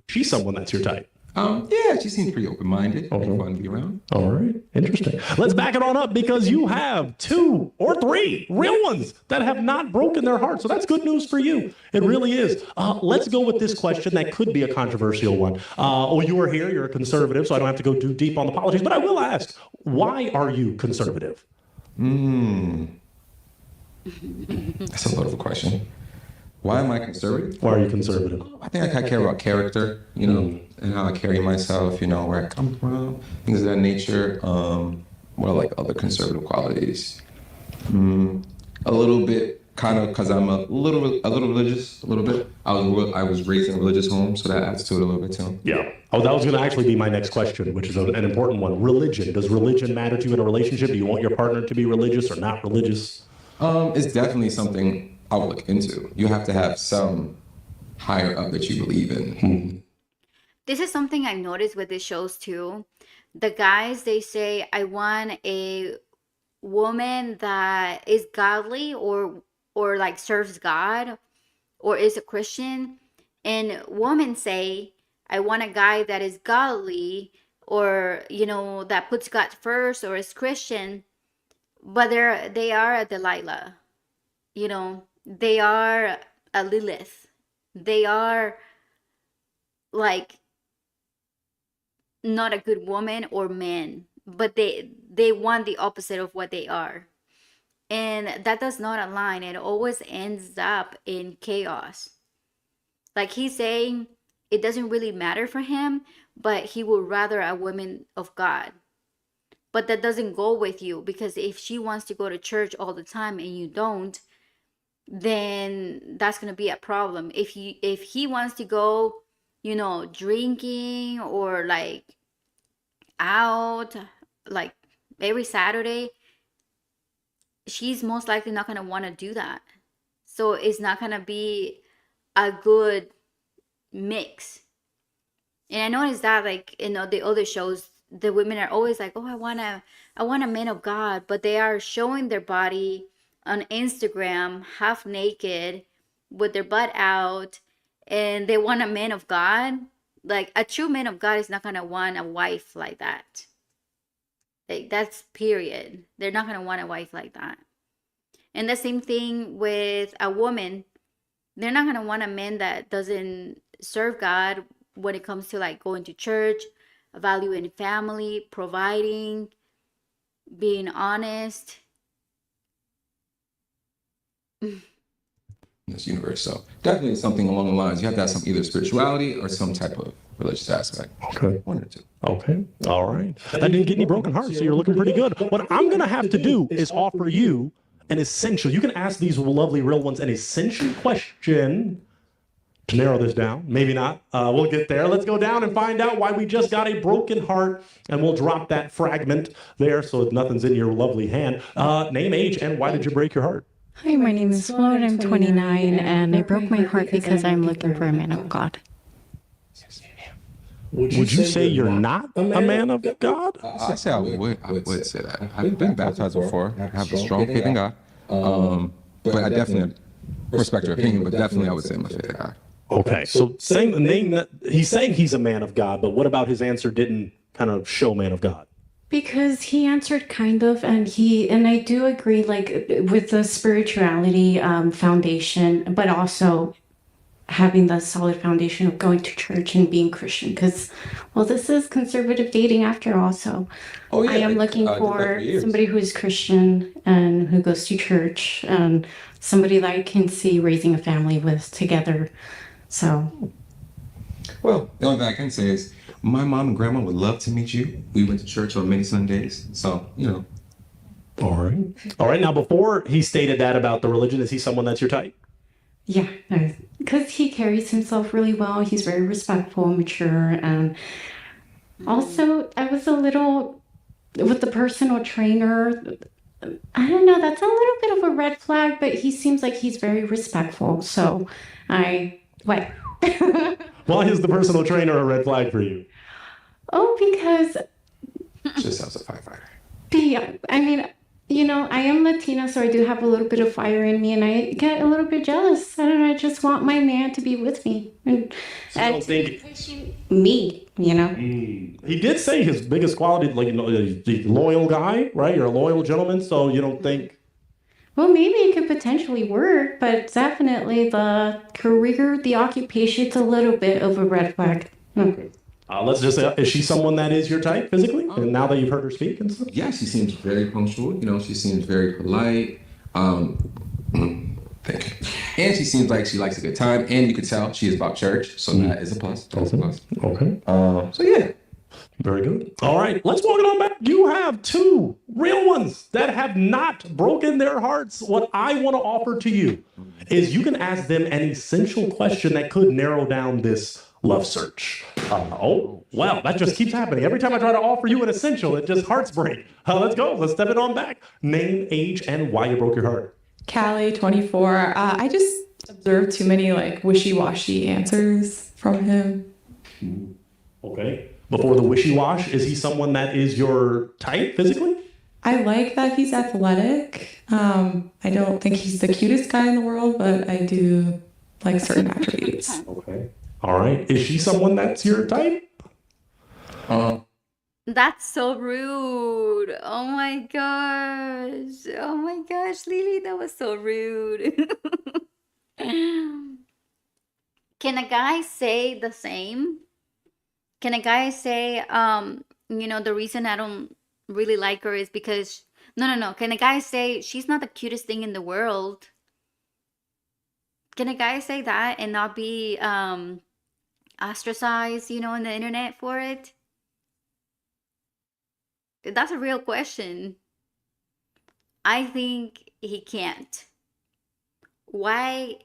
She's someone that's your type. Yeah, she seems pretty open-minded. Okay. Fun to be around. All right, interesting. Let's back it on up because you have 2 or 3 real ones that have not broken their heart. So that's good news for you. It really is. Let's go with this question that could be a controversial one. You are here. You're a conservative, so I don't have to go too deep on the politics. But I will ask, why are you conservative? That's a lot of a question. Why am I conservative? Why are you conservative? I think I care about character, you know, and how I carry myself, you know, where I come from, things of that nature. What are like other conservative qualities? A little bit, kind of, because I'm a little religious, a little bit. I was raised in a religious home, so that adds to it a little bit too. Yeah. Oh, that was going to actually be my next question, which is an important one. Religion. Does religion matter to you in a relationship? Do you want your partner to be religious or not religious? It's definitely something I would look into. You have to have some higher up that you believe in. This is something I noticed with these shows too. The guys, they say, I want a woman that is godly or like serves God or is a Christian. And women say, I want a guy that is godly or, you know, that puts God first or is Christian. But they are a Delilah, you know, they are a Lilith. They are like not a good woman or man, but they want the opposite of what they are. And that does not align. It always ends up in chaos. Like he's saying it doesn't really matter for him, but he would rather a woman of God. But that doesn't go with you, because if she wants to go to church all the time and you don't, then that's going to be a problem. If he wants to go, you know, drinking or like out like every Saturday, she's most likely not going to want to do that. So it's not going to be a good mix. And I noticed that, like, you know, the other shows, the women are always like, oh, I want a man of God, but they are showing their body on Instagram half naked with their butt out, and they want a man of God. Like, a true man of God is not going to want a wife like that. Like, that's period. They're not going to want a wife like that. And the same thing with a woman. They're not going to want a man that doesn't serve God when it comes to like going to church, valuing family, providing, being honest. In this universe. So definitely something along the lines. You have to have some either spirituality or some type of religious aspect. Okay. One or two. Okay. All right. That didn't get any broken hearts, so you're looking pretty good. What I'm going to have to do is offer you an essential. You can ask these lovely real ones an essential question to narrow this down. Maybe not. We'll get there. Let's go down and find out why we just got a broken heart, and we'll drop that fragment there so nothing's in your lovely hand. Name, age, and why did you break your heart? Hi, my name is Floyd. I'm 29, and I broke my heart because I'm looking for a man of God. Would you say you're not a man of God? I say I would say that. I've been baptized before. I have a strong faith in God. But I definitely respect your opinion, but definitely I would say my faith in God. Okay, so saying the name that he's saying he's a man of God, but what about his answer didn't kind of show man of God? Because he answered kind of, and I do agree, like with the spirituality foundation, but also having the solid foundation of going to church and being Christian. Because, well, this is conservative dating after all. So I am looking for somebody who is Christian and who goes to church, and somebody that I can see raising a family with together. So, well, the only thing I can say is my mom and grandma would love to meet you. We went to church on many Sundays, so, you know. All right. All right. Now, before he stated that about the religion, is he someone that's your type? Yeah, because he carries himself really well. He's very respectful, mature, and also I was a little, with the personal trainer, I don't know, that's a little bit of a red flag, but he seems like he's very respectful. So what? Why is the personal trainer a red flag for you? Oh, because Just sounds a firefighter. yeah, I mean, you know, I am Latina, so I do have a little bit of fire in me, and I get a little bit jealous. I don't know, I just want my man to be with me. And So you don't think me, you know? He did say his biggest quality, like, you know, he's a loyal guy, right? You're a loyal gentleman, so you don't think. Well, maybe it could potentially work, but definitely the career, the occupation, it's a little bit of a red flag. Let's just say, is she someone that is your type physically? And now that you've heard her speak and stuff? Yeah, she seems very punctual. You know, she seems very polite. Thank you. And she seems like she likes a good time, and you could tell she is about church, so that is a plus. That's a plus. Okay. So yeah. Very good. All right, let's walk it on back. You have two real ones that have not broken their hearts. What I want to offer to you is you can ask them an essential question that could narrow down this love search. Wow, that just keeps happening. Every time I try to offer you an essential, it just hearts break. Let's go. Let's step it on back. Name, age, and why you broke your heart. Callie, 24. I just observed too many like wishy-washy answers from him. Okay. Before the wishy-wash, is he someone that is your type physically? I like that he's athletic. I don't think he's the cutest guy in the world, but I do like certain attributes. Okay. All right. Is she someone that's your type? That's so rude. Oh my gosh. Oh my gosh, Lily, that was so rude. Can a guy say the same? Can a guy say, the reason I don't really like her is because, no. Can a guy say she's not the cutest thing in the world? Can a guy say that and not be ostracized, in the internet for it? That's a real question. I think he can't. Why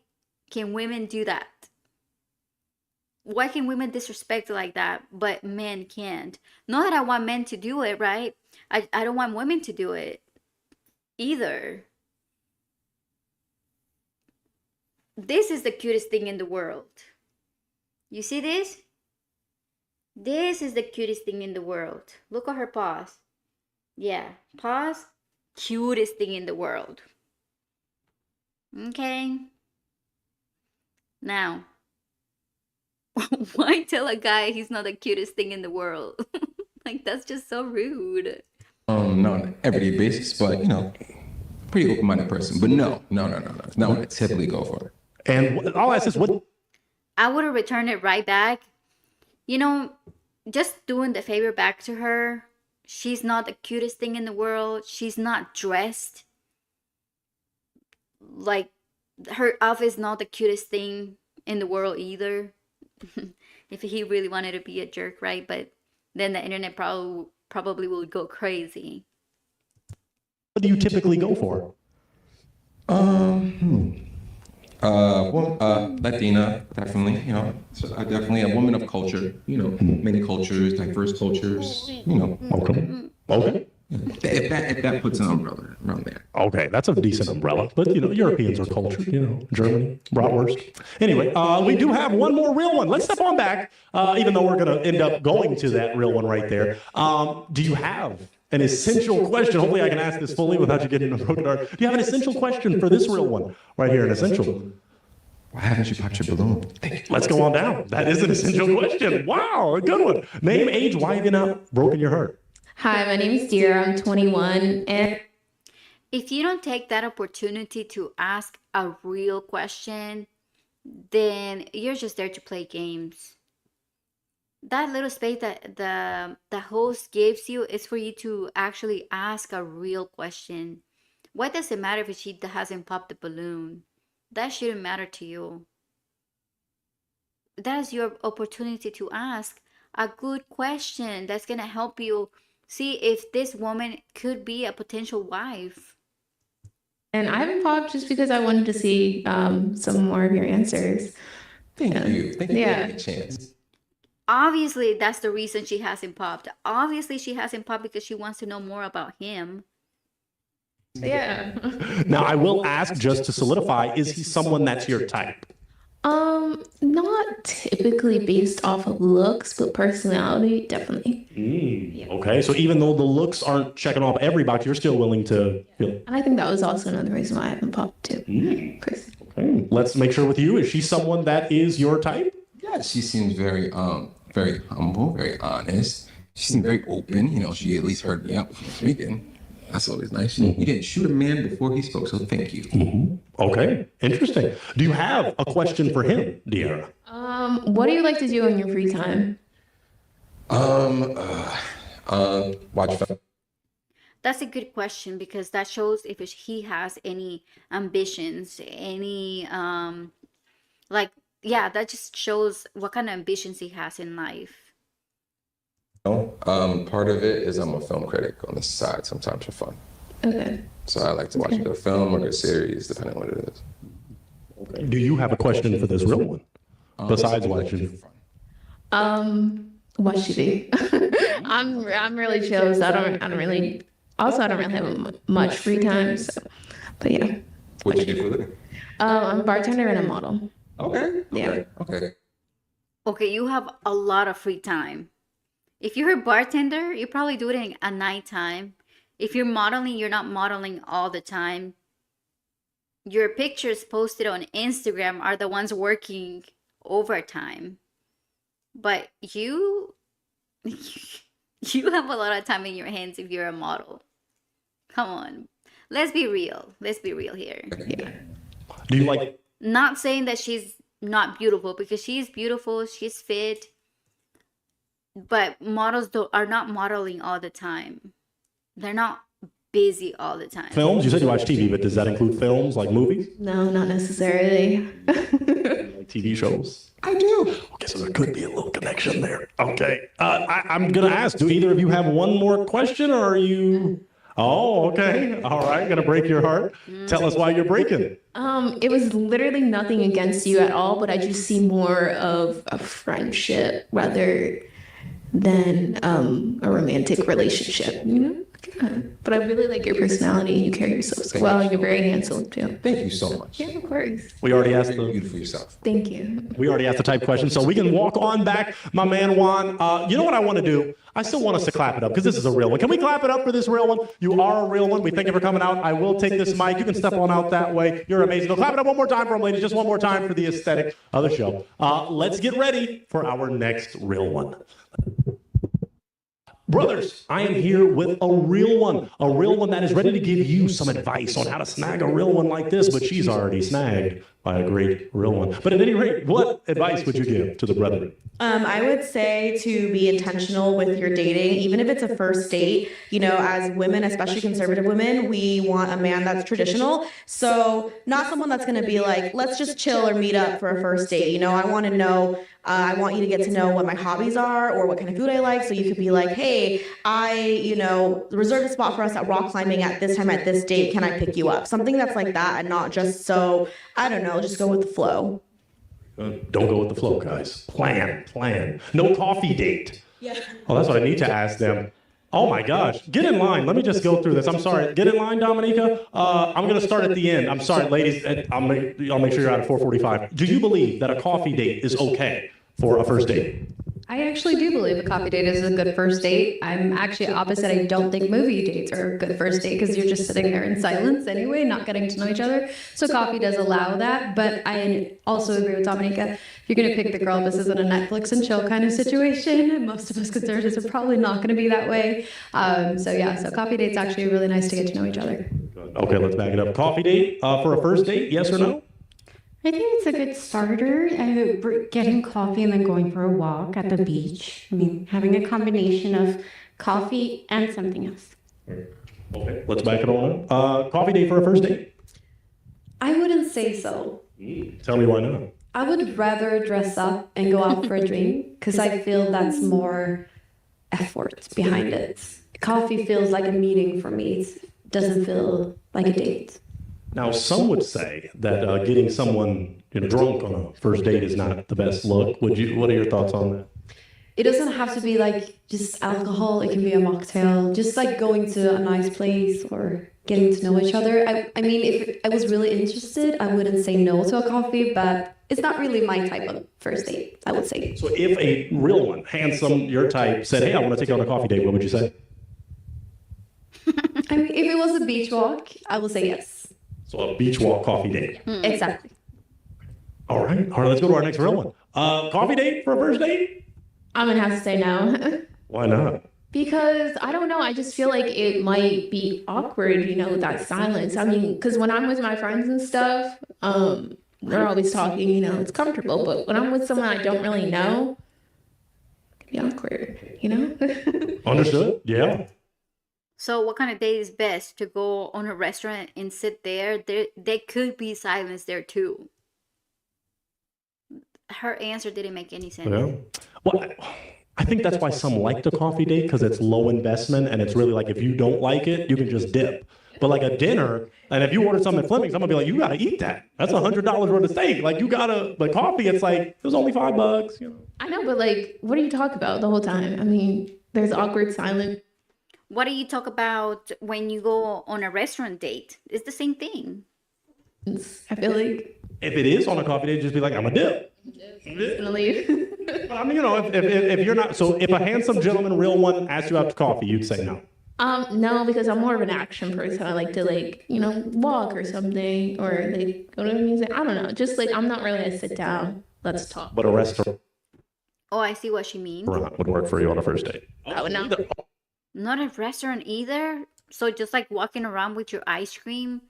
can women do that? Why can women disrespect like that, but men can't? Not that I want men to do it, right? I don't want women to do it either. This is the cutest thing in the world. You see this? This is the cutest thing in the world. Look at her paws. Yeah, paws, cutest thing in the world. Okay. Now, why tell a guy he's not the cutest thing in the world? Like, that's just so rude. Not on an everyday basis, but pretty open-minded person. But no. It's not what I typically go for. And I'll ask this: what? I would have returned it right back. Just doing the favor back to her. She's not the cutest thing in the world. She's not dressed. Like, her outfit is not the cutest thing in the world either. If he really wanted to be a jerk, right? But then the internet probably will go crazy. What do you typically go for? Latina, definitely. So I definitely a woman of culture. Many cultures, diverse cultures. Okay. If that puts an umbrella around there. Okay, that's a decent umbrella. But, Europeans are cultured, Germany, bratwurst. Anyway, we do have one more real one. Let's step on back, even though we're going to end up going to that real one right there. Do you have an essential question? Hopefully I can ask this fully without you getting a broken heart. Do you have an essential question for this real one right here, an essential? Why haven't you popped your balloon? Let's go on down. That is an essential question. Wow, a good one. Name, age, why have you not broken your heart? Hi, my name is Dear. I'm 21, and if you don't take that opportunity to ask a real question, then you're just there to play games. That little space that the host gives you is for you to actually ask a real question. What does it matter if she hasn't popped the balloon? That shouldn't matter to you. That is your opportunity to ask a good question that's going to help you see if this woman could be a potential wife. And I haven't popped just because I wanted to see some more of your answers. Thank you. Thank you for giving me a chance. Obviously, that's the reason she hasn't popped. Obviously, she hasn't popped because she wants to know more about him. Yeah. Now, I will ask just to solidify, is he someone that's your type? Not typically based off of looks, but personality, definitely. Okay, so even though the looks aren't checking off every box, you're still willing to feel. And I think that was also another reason why I haven't popped too. Okay, let's make sure with you, is she someone that is your type? Yeah, she seems very very humble, very honest. She seemed very open. She at least heard me out before speaking. That's always nice. You didn't shoot a man before he spoke, so thank you. Okay, interesting. Do you have a question for him, Deanna? What do you like to do in your free time? Watch. That's a good question because that shows if he has any ambitions, any like yeah, that just shows what kind of ambitions he has in life. Part of it is I'm a film critic on the side sometimes for fun. Okay. So I like to watch a film or a series, depending on what it is. Do you have a question for this real one? Besides watching. Watch TV. I'm really chill, so I don't really. Also, I don't really have much free time. So, but yeah. What you do for a living? I'm a bartender and a model. Okay. Yeah. Okay. Okay, you have a lot of free time. If you're a bartender, you probably do it at nighttime. If you're modeling, you're not modeling all the time. Your pictures posted on Instagram are the ones working overtime. But you have a lot of time in your hands if you're a model. Come on. Let's be real. Let's be real here. Yeah. Do you like? Not saying that she's not beautiful because she's beautiful, she's fit. But models are not modeling all the time. They're not busy all the time. Films? You said you watch TV, but does that include films like movies? No, not necessarily. Like TV shows? I do. Okay, so there could be a little connection there. Okay. I'm going to ask, do either of you have one more question or are you... Oh, okay. All right. Going to break your heart. Tell us why you're breaking. It was literally nothing against you at all, but I just see more of a friendship rather than a romantic relationship, you know? Yeah. But I really like your personality. You carry yourself so well, and you're very handsome too. Thank you so much. Yeah, of course. We already asked You're beautiful yourself. Thank you. We already asked the type question, so we can walk on back. My man Juan, you know what I want to do? I still want us to clap it up because this is a real one. Can we clap it up for this real one? You are a real one. We thank you for coming out. I will take this mic. You can step on out that way. You're amazing. Go clap it up one more time for him, ladies. Just one more time for the aesthetic of the show. Let's get ready for our next real one. Brothers, I am here with a real one that is ready to give you some advice on how to snag a real one like this, but she's already snagged by a great real one. But at any rate, what advice would you give to the brethren? I would say to be intentional with your dating, even if it's a first date. You know, as women, especially conservative women, we want a man that's traditional. So not someone that's going to be like, let's just chill or meet up for a first date. You know, I want to know, I want you to get to know what my hobbies are or what kind of food I like. So you could be like, hey, reserved a spot for us at rock climbing at this time at this date. Can I pick you up? Something that's like that and not just so, I don't know, just go with the flow. Don't go with the flow, guys. Plan. No coffee date. Yeah. Oh, that's what I need to ask them. Oh my gosh. Get in line. Let me just go through this. I'm sorry. Get in line, Dominica. I'm going to start at the end. I'm sorry, ladies. I'll make sure you're out at 4:45. Do you believe that a coffee date is okay for a first date? I actually do believe a coffee date is a good first date. I'm actually opposite. I don't think movie dates are a good first date because you're just sitting there in silence anyway, not getting to know each other. So coffee does allow that. But I also agree with Dominica. If you're going to pick the girl, this isn't a Netflix and chill kind of situation. Most of us conservatives are probably not going to be that way. So coffee date's actually really nice to get to know each other. Okay, let's back it up. Coffee date for a first date, yes or no? I think it's a good starter. Getting coffee and then going for a walk at the beach. I mean, having a combination of coffee and something else. Okay, let's back it on up. Coffee date for a first date? I wouldn't say so. Tell me why not. I would rather dress up and go out for a drink because I feel that's more effort behind it. Coffee feels like a meeting for me. It doesn't feel like a date. Now, some would say that getting someone drunk on a first date is not the best look. What are your thoughts on that? It doesn't have to be like just alcohol. It can be a mocktail. Just like going to a nice place or getting to know each other. I mean, if I was really interested, I wouldn't say no to a coffee, but it's not really my type of first date, I would say. So if a real one, handsome, your type, said, hey, I want to take you on a coffee date, what would you say? I mean, if it was a beach walk, I would say yes. So a beach walk coffee date. Exactly. All right, let's go to our next real one. Coffee date for a first date? I'm going to have to say no. Why not? Because I don't know. I just feel like it might be awkward, that silence. I mean, because when I'm with my friends and stuff, they're always talking, it's comfortable. But when I'm with someone I don't really know, it can be awkward, Understood? Yeah. So what kind of date is best? To go on a restaurant and sit there? There could be silence there too. Her answer didn't make any sense. Yeah. Well, I think that's why some like the coffee date because it's low investment and it's really like if you don't like it, you can just dip. But like a dinner, and if you order something at Fleming's, I'm gonna be like, you gotta eat that. That's $100 worth of steak. Like you gotta. But coffee, it's like it was only $5. You know. I know, but like, what do you talk about the whole time? I mean, there's awkward silence. What do you talk about when you go on a restaurant date? It's the same thing. I feel like If it is on a coffee date, just be like, I'm a dip. it's gonna leave. But I mean, you know, if you're not, so if a handsome gentleman, real one, asked you out to coffee, you'd say no. No, because I'm more of an action person. I like to walk or something, or like go to the music. I don't know. Just like I'm not really a sit down. Let's talk. But a restaurant Oh, I see what she means. would work for you on a first date. I would not. Not a restaurant either. So just like walking around with your ice cream.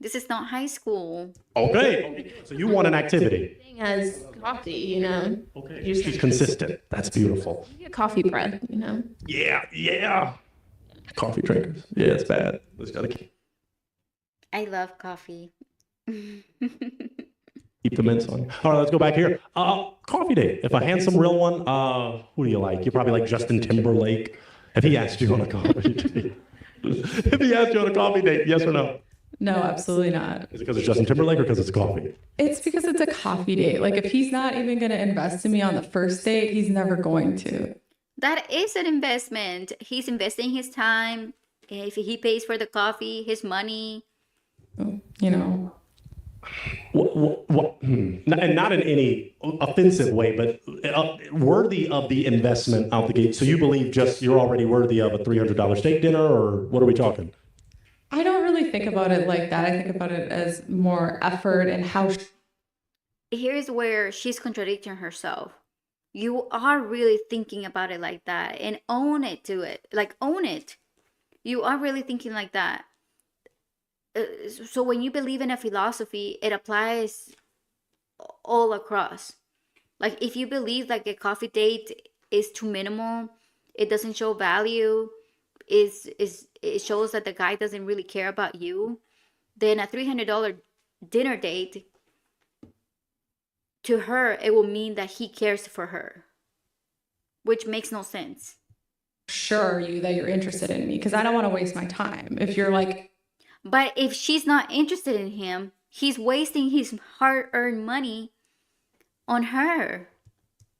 This is not high school. Okay. So you want an activity. Thing as coffee, you know. Okay. She's consistent. That's beautiful. You get coffee breath, you know. Yeah. Coffee drinkers. Yeah, it's bad. Just gotta keep I love coffee. the mints on. All right, let's go back here. Coffee date. If a handsome, real one, who do you like? You probably like Justin Timberlake. If he asked you on a coffee date. If he asked you on a coffee date, yes or no? No, absolutely not. Is it because it's Justin Timberlake or because it's coffee? It's because it's a coffee date. Like if he's not even going to invest in me on the first date, he's never going to. That is an investment. He's investing his time. If he pays for the coffee, his money. You know. And not in any offensive way, but worthy of the investment out the gate. So you believe just you're already worthy of a $300 steak dinner, or what are we talking? I don't really think about it like that. I think about it as more effort and how. Here's where she's contradicting herself. You are really thinking about it like that and own it to it. Like, own it. You are really thinking like that. So when you believe in a philosophy, it applies all across. Like if you believe like a coffee date is too minimal, it doesn't show value, it shows that the guy doesn't really care about you, then a $300 dinner date, to her, it will mean that he cares for her, which makes no sense. Assure you that you're interested in me because I don't want to waste my time. If you're like. But if she's not interested in him, he's wasting his hard-earned money on her.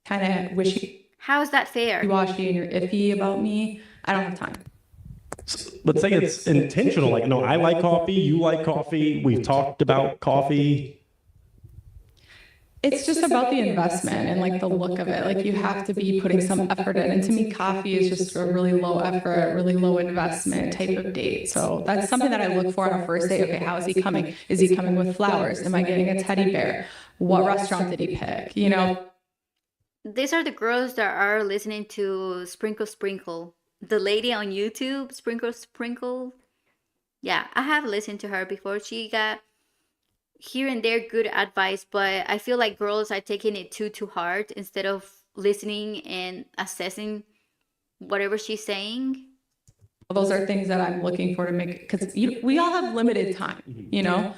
Kind of wishy. How is that fair? Washy and you're iffy about me. I don't have time. Let's say it's intentional. Like, no, I like coffee. You like coffee. We've talked about coffee. It's just about the investment and like the look of it. Like you have to be putting some effort in. And to me, coffee is just a really low effort, really low investment type of date. So that's something that I look for on a first date. Okay, how is he coming? Is he coming with flowers? Am I getting a teddy bear? What restaurant did he pick? You know? These are the girls that are listening to Sprinkle Sprinkle. The lady on YouTube, Sprinkle Sprinkle. Yeah, I have listened to her before. She got here and there good advice, but I feel like girls are taking it too hard instead of listening and assessing whatever she's saying. Those are things that I'm looking for to make, because we all have limited time, you know?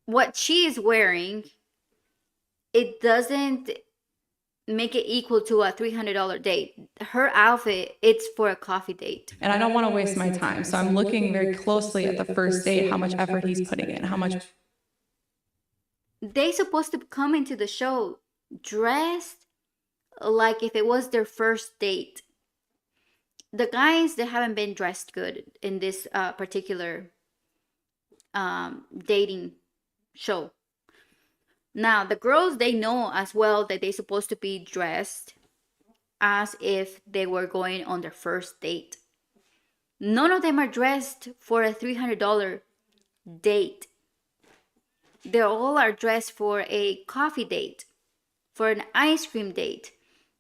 What she is wearing, it doesn't make it equal to a $300 date. Her outfit, it's for a coffee date. And I don't want to waste my time. So I'm looking very closely at the first date, how much effort he's putting in, how much. They supposed to come into the show dressed like if it was their first date. The guys, they haven't been dressed good in this particular dating show. Now, the girls, they know as well that they're supposed to be dressed as if they were going on their first date. None of them are dressed for a $300 date. They all are dressed for a coffee date, for an ice cream date.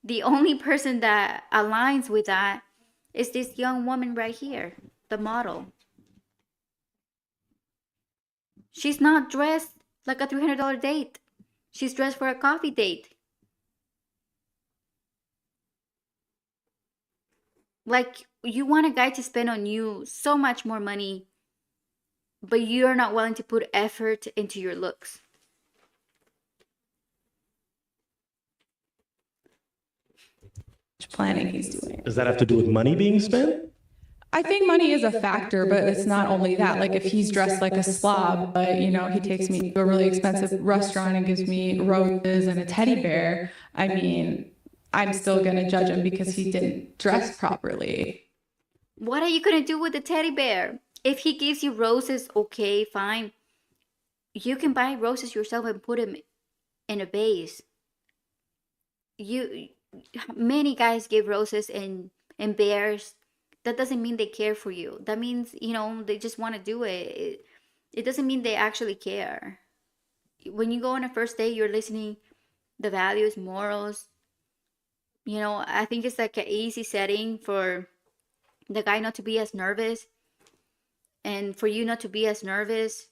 The only person that aligns with that is this young woman right here, the model. She's not dressed like a $300 date. She's dressed for a coffee date. Like, you want a guy to spend on you so much more money, but you're not willing to put effort into your looks. Planning he's doing. Does that have to do with money being spent? I think money is a factor, but it's not only that. Like if he's dressed like a slob, but you know, he takes me to a really expensive restaurant and gives me roses and a teddy bear, I mean, I'm still going to judge him because he didn't dress properly. What are you going to do with the teddy bear? If he gives you roses, okay, fine. You can buy roses yourself and put them in a vase. Many guys give roses and bears. That doesn't mean they care for you. That means, they just want to do it. It doesn't mean they actually care. When you go on a first date, you're listening the values, morals. I think it's like an easy setting for the guy not to be as nervous, and for you not to be as nervous.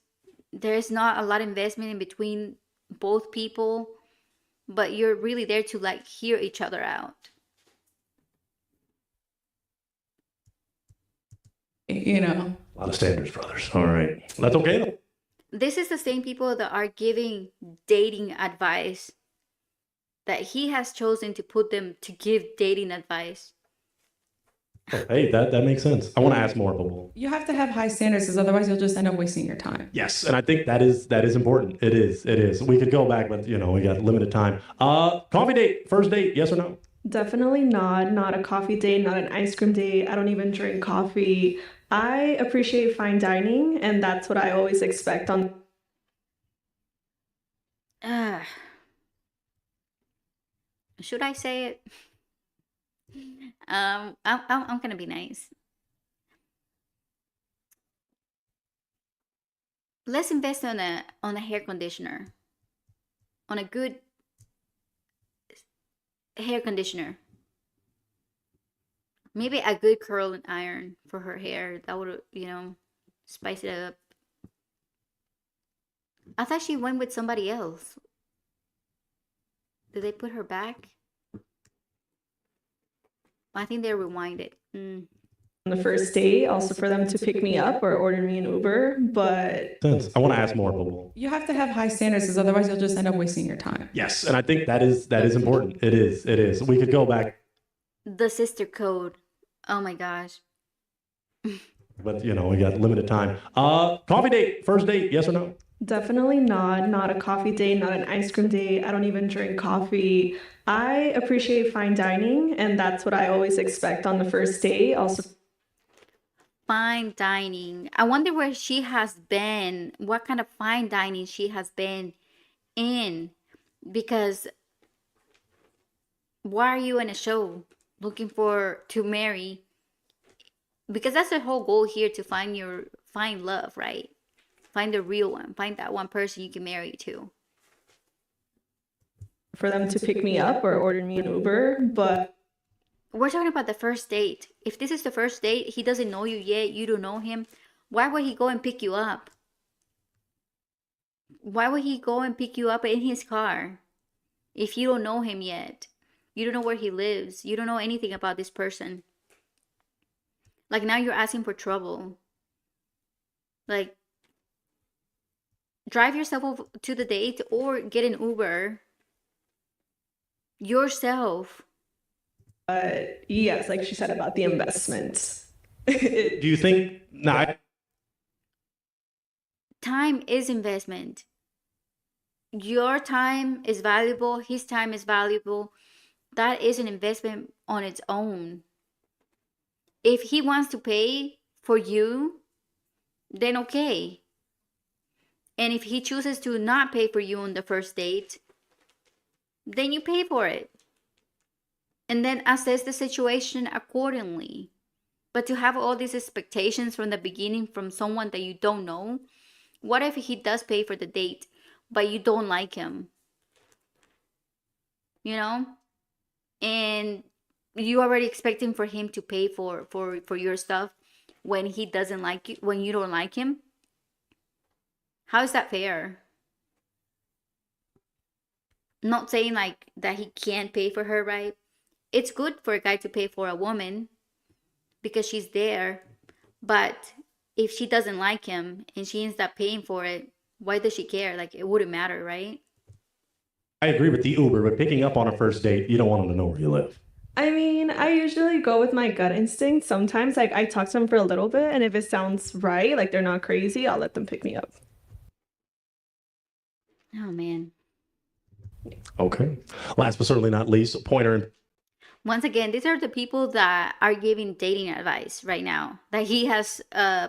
There's not a lot of investment in between both people, but you're really there to like hear each other out. A lot of standards, brothers. All right. That's okay, though. This is the same people that are giving dating advice, that he has chosen to put them to give dating advice. Oh, hey, that makes sense. I want to ask more, but You have to have high standards because otherwise you'll just end up wasting your time. yes, and I think that is important. It is. We could go back, but we got limited time. Coffee date, first date, yes or no? Definitely not a coffee date, not an ice cream date. I don't even drink coffee. I appreciate fine dining, and that's what I always expect on. Should I say it? I'm gonna be nice. Let's invest on a hair conditioner, on a good hair conditioner. Maybe a good curl and iron for her hair. That would, spice it up. I thought she went with somebody else. Did they put her back? I think they rewinded. On the first date, also for them to pick me up or order me an Uber, but I want to ask more, but You have to have high standards because otherwise you'll just end up wasting your time. yes, and I think that is important. It is. We could go back, The sister code. Oh my gosh. but we got limited time. Coffee date, first date, yes or no? definitely not a coffee date, not an ice cream date. I don't even drink coffee. I appreciate fine dining, and that's what I always expect on the first date. Also, Fine dining. I wonder where she has been, what kind of fine dining she has been in. Because why are you in a show looking to marry? Because that's the whole goal here, to find love, right? Find the real one. Find that one person you can marry to. for them to pick me up or order me an Uber, but We're talking about the first date. If this is the first date, he doesn't know you yet, you don't know him, why would he go and pick you up? Why would he go and pick you up in his car if you don't know him yet? You don't know where he lives. You don't know anything about this person. Like, now you're asking for trouble. Like, drive yourself over to the date or get an Uber yourself. yes, like she said about the investment. Do you think? Time is investment. Your time is valuable. His time is valuable. That is an investment on its own. If he wants to pay for you, then okay. And if he chooses to not pay for you on the first date, then you pay for it. And then assess the situation accordingly. But to have all these expectations from the beginning from someone that you don't know, what if he does pay for the date, but you don't like him? And you already expecting for him to pay for your stuff when he doesn't like you, when you don't like him? How is that fair? Not saying like that he can't pay for her, right? It's good for a guy to pay for a woman, because she's there. But if she doesn't like him and she ends up paying for it, why does she care? Like, it wouldn't matter, right? I agree with the Uber, but picking up on a first date, you don't want them to know where you live. I mean, I usually go with my gut instinct. Sometimes, like, I talk to them for a little bit, and if it sounds right, like they're not crazy, I'll let them pick me up. Oh, man. Okay. Last but certainly not least, Pointer. Once again, these are the people that are giving dating advice right now, that he has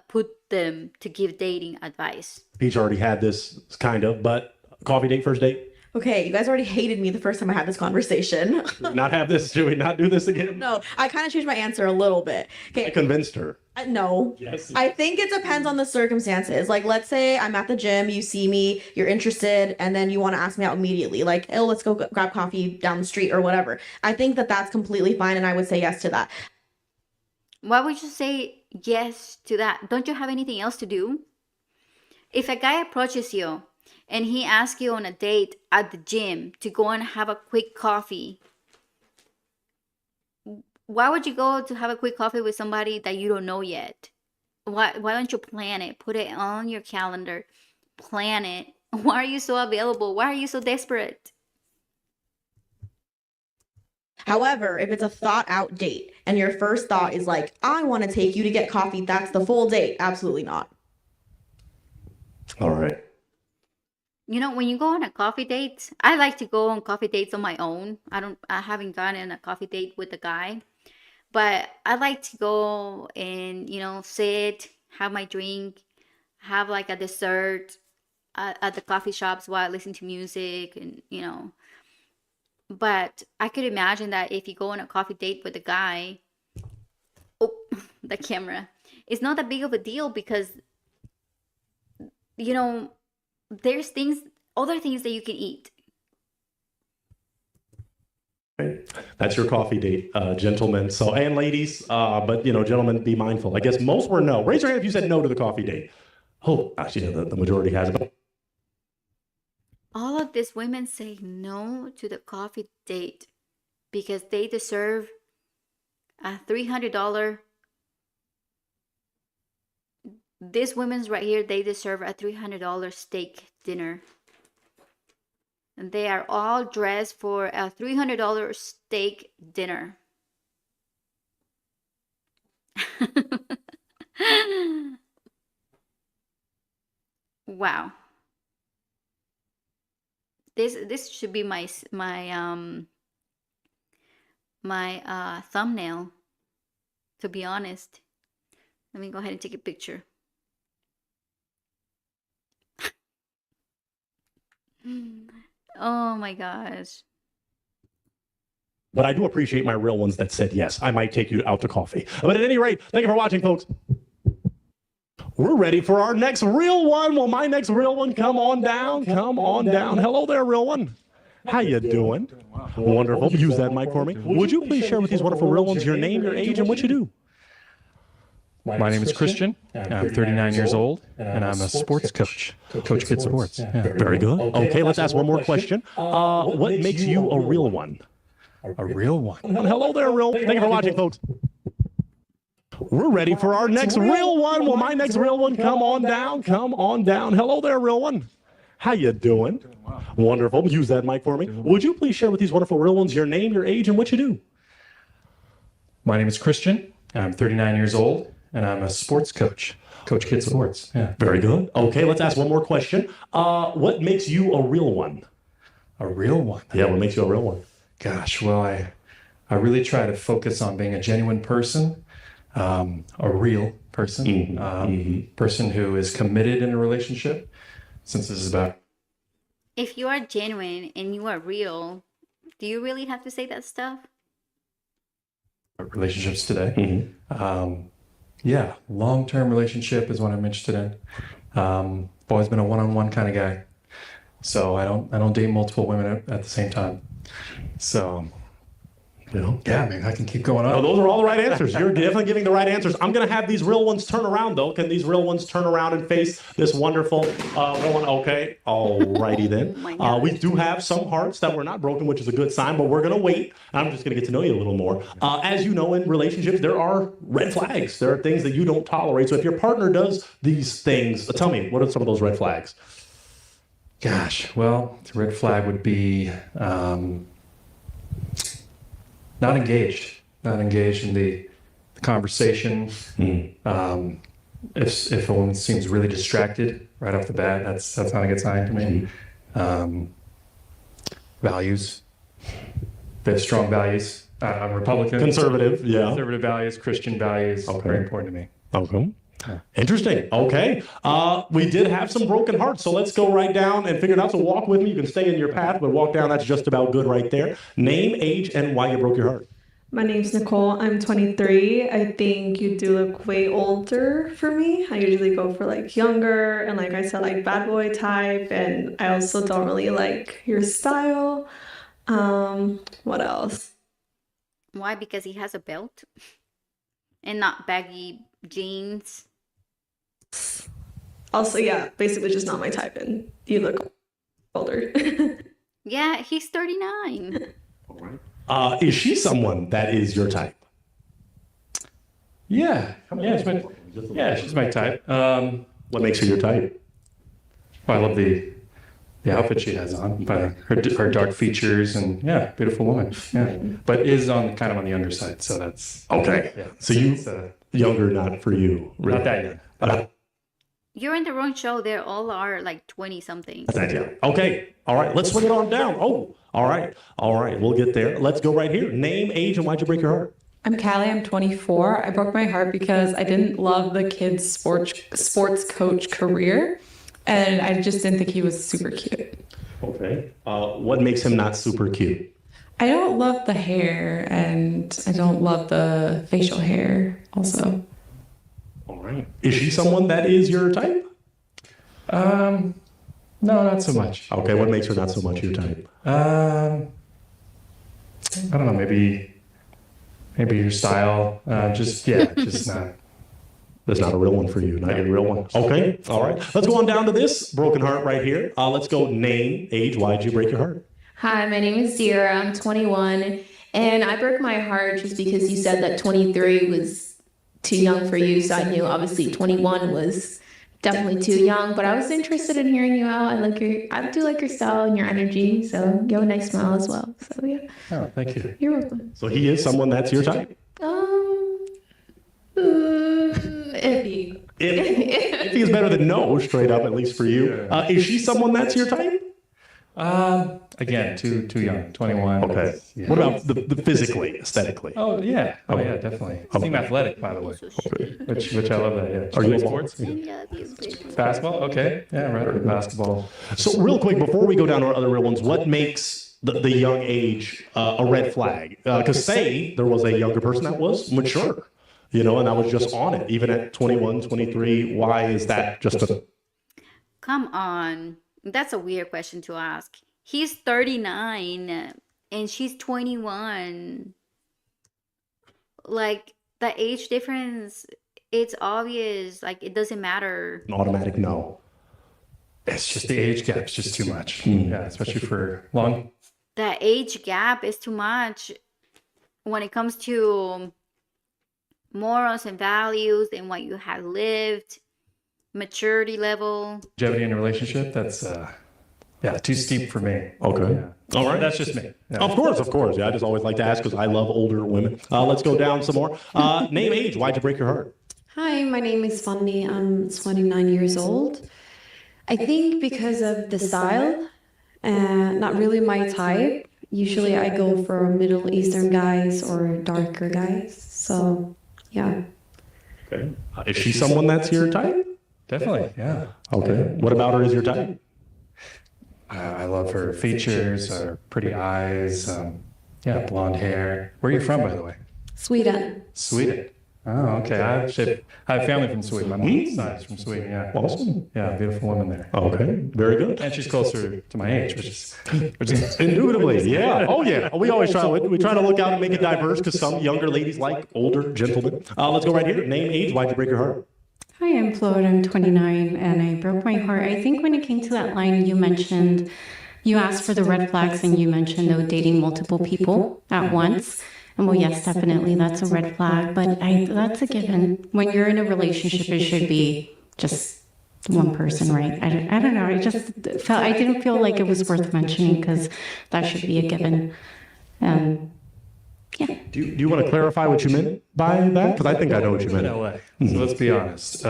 put them to give dating advice. Peach already had this, kind of, but coffee date, first date? Okay, you guys already hated me the first time I had this conversation. Not have this? Should we not do this again? No, I kind of changed my answer a little bit. I Okay, convinced her. no. Yes. I think it depends on the circumstances. Like, let's say I'm at the gym, you see me, you're interested, and then you want to ask me out immediately. Like, oh, let's go grab coffee down the street or whatever. I think that that's completely fine, and I would say yes to that. Why would you say yes to that? Don't you have anything else to do? If a guy approaches you and he asks you on a date at the gym to go and have a quick coffee, why would you go to have a quick coffee with somebody that you don't know yet? Why don't you plan it? Put it on your calendar. Plan it. Why are you so available? Why are you so desperate? However, if it's a thought out date and your first thought is like, I want to take you to get coffee, that's the full date. Absolutely not. All right. You know, when you go on a coffee date, I like to go on coffee dates on my own. I haven't gone on a coffee date with a guy, but I like to go and, sit, have my drink, have like a dessert at the coffee shops while I listen to music and. But I could imagine that if you go on a coffee date with a guy, oh, the camera, it's not that big of a deal because, there's other things that you can eat. Right. That's your coffee date, gentlemen. So, and ladies, but gentlemen, be mindful. I guess most were no. Raise your hand if you said no to the coffee date. Oh, actually, the majority has it. All of these women say no to the coffee date because they deserve a $300. These women's right here, they deserve a $300 steak dinner. And they are all dressed for a $300 steak dinner. Wow. This should be my thumbnail, to be honest. Let me go ahead and take a picture. Oh my gosh. But I do appreciate my real ones that said yes. I might take you out to coffee. But at any rate, thank you for watching, folks. We're ready for our next real one. Will my next real one come on down? Come on down. Hello there, real one. How you doing? Wonderful. Use that mic for me. Would you please share with these wonderful real ones your name, your age, and what you do? My name is Christian. I'm 39 years old, and I'm a sports coach. Coach Kids Sports. Yeah. Very good. Okay, let's ask one more question. What makes you a real one? A real one. Hello there, real. Thank you for watching, folks. We're ready for our next real one. Will my next real one come on down? Come on down. Hello there, real one. How you doing? Wonderful. Use that mic for me. Would you please share with these wonderful real ones your name, your age, and what you do? My name is Christian. I'm 39 years old, and I'm a sports coach. Coach Kids Sports. Yeah. Very good. Okay, let's ask one more question. What makes you a real one? A real one? Yeah, what makes you a real one? Gosh, well, I really try to focus on being a genuine person, a real person, person who is committed in a relationship, since this is about... If you are genuine and you are real, do you really have to say that stuff? relationships today. Yeah, long-term relationship is what I'm interested in. I've always been a one-on-one kind of guy, so I don't date multiple women at the same time. So You know? Yeah, I mean, I can keep going on. No, those are all the right answers. You're definitely giving the right answers. I'm going to have these real ones turn around, though. Can these real ones turn around and face this wonderful one? Okay. All righty then. We do have some hearts that were not broken, which is a good sign, but we're going to wait. I'm just going to get to know you a little more. As you know, in relationships, there are red flags. There are things that you don't tolerate. So if your partner does these things, tell me, what are some of those red flags? Gosh, well, the red flag would be not engaged in the conversation. If a woman seems really distracted right off the bat, that's not a good sign to me. Values. They have strong values. I'm Republican. Conservative, yeah. Conservative values, Christian values, very important to me. Okay. Interesting. Okay. We did have some broken hearts, so let's go right down and figure it out. So walk with me. You can stay in your path, but walk down. That's just about good right there. Name, age, and why you broke your heart. My name's Nicole. I'm 23. I think you do look way older for me. I usually go for like younger and like I said, like bad boy type. And I also don't really like your style. What else? Why? Because he has a belt and not baggy jeans. Also, yeah, basically just not my type. And you look older. Yeah, he's 39. Is she someone that is your type? Yeah, she's my type. What makes her your type? Well, I love the outfit she has on, but her dark features and beautiful woman. Yeah, but is on the underside, so that's okay. Yeah. So younger, not for you. Really. Not that young. You're in the wrong show. They all are like 20 something. Okay. All right. Let's swing it on down. Oh, all right. We'll get there. Let's go right here. Name, age, and why'd you break your heart? I'm Callie. I'm 24. I broke my heart because I didn't love the kid's sports coach career, and I just didn't think he was super cute. Okay. What makes him not super cute? I don't love the hair, and I don't love the facial hair also. All right. Is she someone that is your type? No, not so much. Okay. What makes her not so much your type? I don't know. Maybe your style. Just not. That's not a real one for you. Not your real one. Okay. All right. Let's go on down to this broken heart right here. Let's go name, age. Why'd you break your heart? Hi, my name is Zira. I'm 21, and I broke my heart just because you said that 23 was too young for you. So I knew obviously 21 was definitely too young. But I was interested in hearing you out. I do like your style and your energy. So you have a nice smile as well. So yeah. Oh, thank you. You're welcome. So he is someone that's your type. If he is better than no, straight up, at least for you. Is she someone that's your type? Again, too young, 21. Okay. Yeah. What about the physically, aesthetically? Oh yeah, definitely. Seem athletic, by the way. Which I love that. Yeah. Are you sports? Basketball. Okay. Yeah, right. Basketball. So real quick, before we go down to our other real ones, what makes the young age a red flag? Because say there was a younger person that was mature, and I was just on it, even at 21, 23. Why is that just a... Come on. That's a weird question to ask. He's 39 and she's 21. Like, the age difference, it's obvious. Like, it doesn't matter. An automatic no. It's just the age gap. It's just too much. Yeah, especially for long. The age gap is too much when it comes to morals and values and what you have lived. Maturity level. Longevity in a relationship, that's too steep for me. Okay. Yeah. All right. That's just me. Yeah. Of course. Yeah, I just always like to ask because I love older women. Let's go down some more. Name, age. Why'd you break your heart? Hi, my name is Fanny. I'm 29 years old. I think because of the style, not really my type. Usually I go for Middle Eastern guys or darker guys. So, yeah. Okay. Is she someone that's your type? Definitely, yeah. Okay. What about her is your type? I love her features, her pretty eyes, blonde hair. Where are you from, by the way? Sweden. Sweden. Oh, okay. I have family from Sweden. My mom's side is from Sweden. Yeah. Awesome. Yeah, beautiful woman there. Okay, very good. And she's closer to my age, which is Indubitably, yeah. Oh, yeah. We always try to look out and make it diverse because some younger ladies like older gentlemen. Let's go right here. Name, age, why'd you break your heart? Hi, I'm Claude. I'm 29, and I broke my heart. I think when it came to that line you mentioned, you asked for the red flags, and you mentioned dating multiple people at once. And well, yes, definitely, that's a red flag. But that's a given. When you're in a relationship, it should be just one person, right? I don't know. I didn't feel like it was worth mentioning because that should be a given. Yeah. Do you want to clarify what you meant by that? Because I think I know what you meant. In LA. So let's be honest.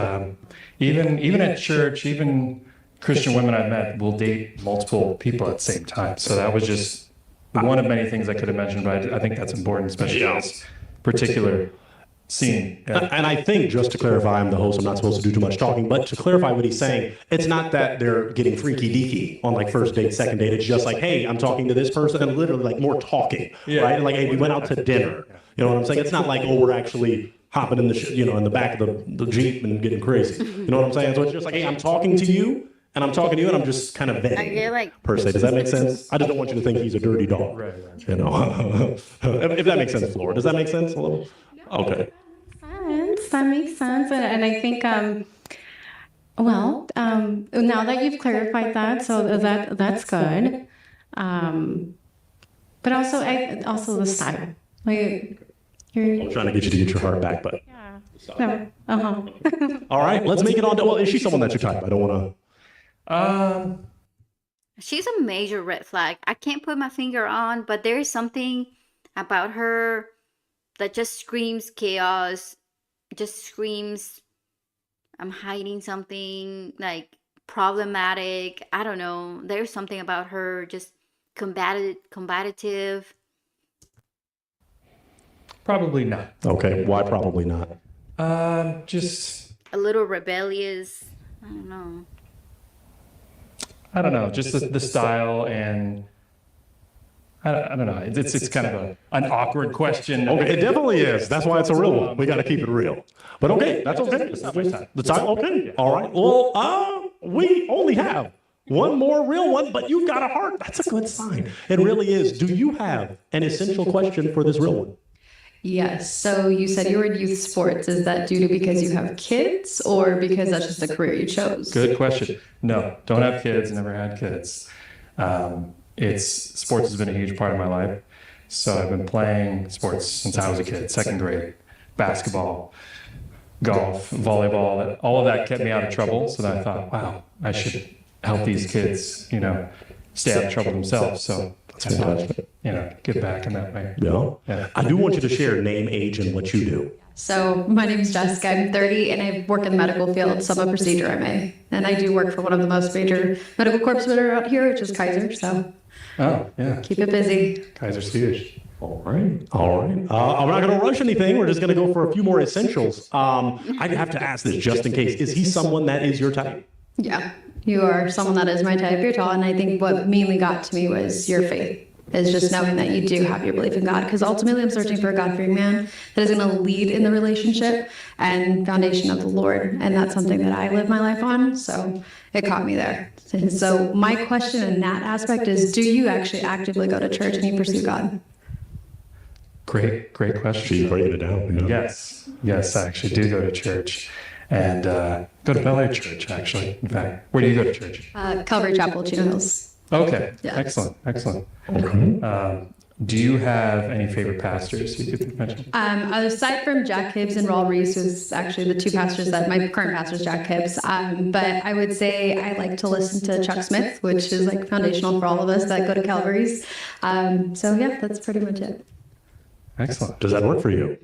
Even at church, even Christian women I've met will date multiple people at the same time. So that was just one of many things I could have mentioned, but I think that's important, especially in this particular scene. Yeah. And I think, just to clarify, I'm the host, I'm not supposed to do too much talking, but to clarify what he's saying, it's not that they're getting freaky deaky on like first date, second date. It's just like, hey, I'm talking to this person, and literally like more talking, right? Like, hey, we went out to dinner. You know what I'm saying? It's not like, oh, we're actually hopping in in the back of the Jeep and getting crazy. You know what I'm saying? So it's just like, hey, I'm talking to you. And I'm talking to you, and I'm just kind of vague, per se. Does that make sense? I just don't want you to think he's a dirty dog. Right. You know, if that makes sense, Flora. Does that make sense a little? Okay. That makes sense. And I think, now that you've clarified that, so that's good. But also the style. Like, I'm trying to get you to get your heart back, but. Yeah. No. All right, let's make it on. Well, is she someone that you type? I don't want to. She's a major red flag. I can't put my finger on, but there is something about her that just screams chaos, just screams I'm hiding something, like problematic. I don't know. There's something about her just combative. Probably not. Okay, why probably not? Just a little rebellious. I don't know. Just the style, and I don't know. It's kind of an awkward question. Okay, it definitely is. That's why it's a real one. We got to keep it real. But okay, that's okay. The time. Okay. All right. Well, we only have one more real one, but you've got a heart. That's a good sign. It really is. Do you have an essential question for this real one? Yes. So you said you were in youth sports. Is that due to because you have kids or because that's just the career you chose? Good question. No, don't have kids, never had kids. Sports has been a huge part of my life. So I've been playing sports since I was a kid, second grade, basketball, golf, volleyball, all of that kept me out of trouble. So then I thought, wow, I should help these kids, stay out of trouble themselves. So I thought, get back in that way. Yeah. I do want you to share name, age, and what you do. So my name is Jessica. I'm 30, and I work in the medical field. So I'm a procedure MA, and I do work for one of the most major medical corps that are out here, which is Kaiser. So keep it busy. Kaiser's huge. All right. I'm not going to rush anything. We're just going to go for a few more essentials. I have to ask this just in case. Is he someone that is your type? Yeah, you are someone that is my type. You're tall, and I think what mainly got to me was your faith. Is just knowing that you do have your belief in God, because ultimately I'm searching for a God-fearing man that is going to lead in the relationship and foundation of the Lord, and that's something that I live my life on, so it caught me there. And so my question in that aspect is, do you actually actively go to church and you pursue God? Great question. She's breaking it down. Yes, I actually do go to church. And go to Bel Air Church, actually. In fact, where do you go to church? Calvary Chapel, Chino Hills. Okay, Yeah. Excellent. Okay. Do you have any favorite pastors you could mention? Aside from Jack Hibbs and Raul Reese, who's actually the two pastors that my current pastor is Jack Hibbs. But I would say I like to listen to Chuck Smith, which is like foundational for all of us that go to Calvary's. That's pretty much it. Excellent. Does that work for you?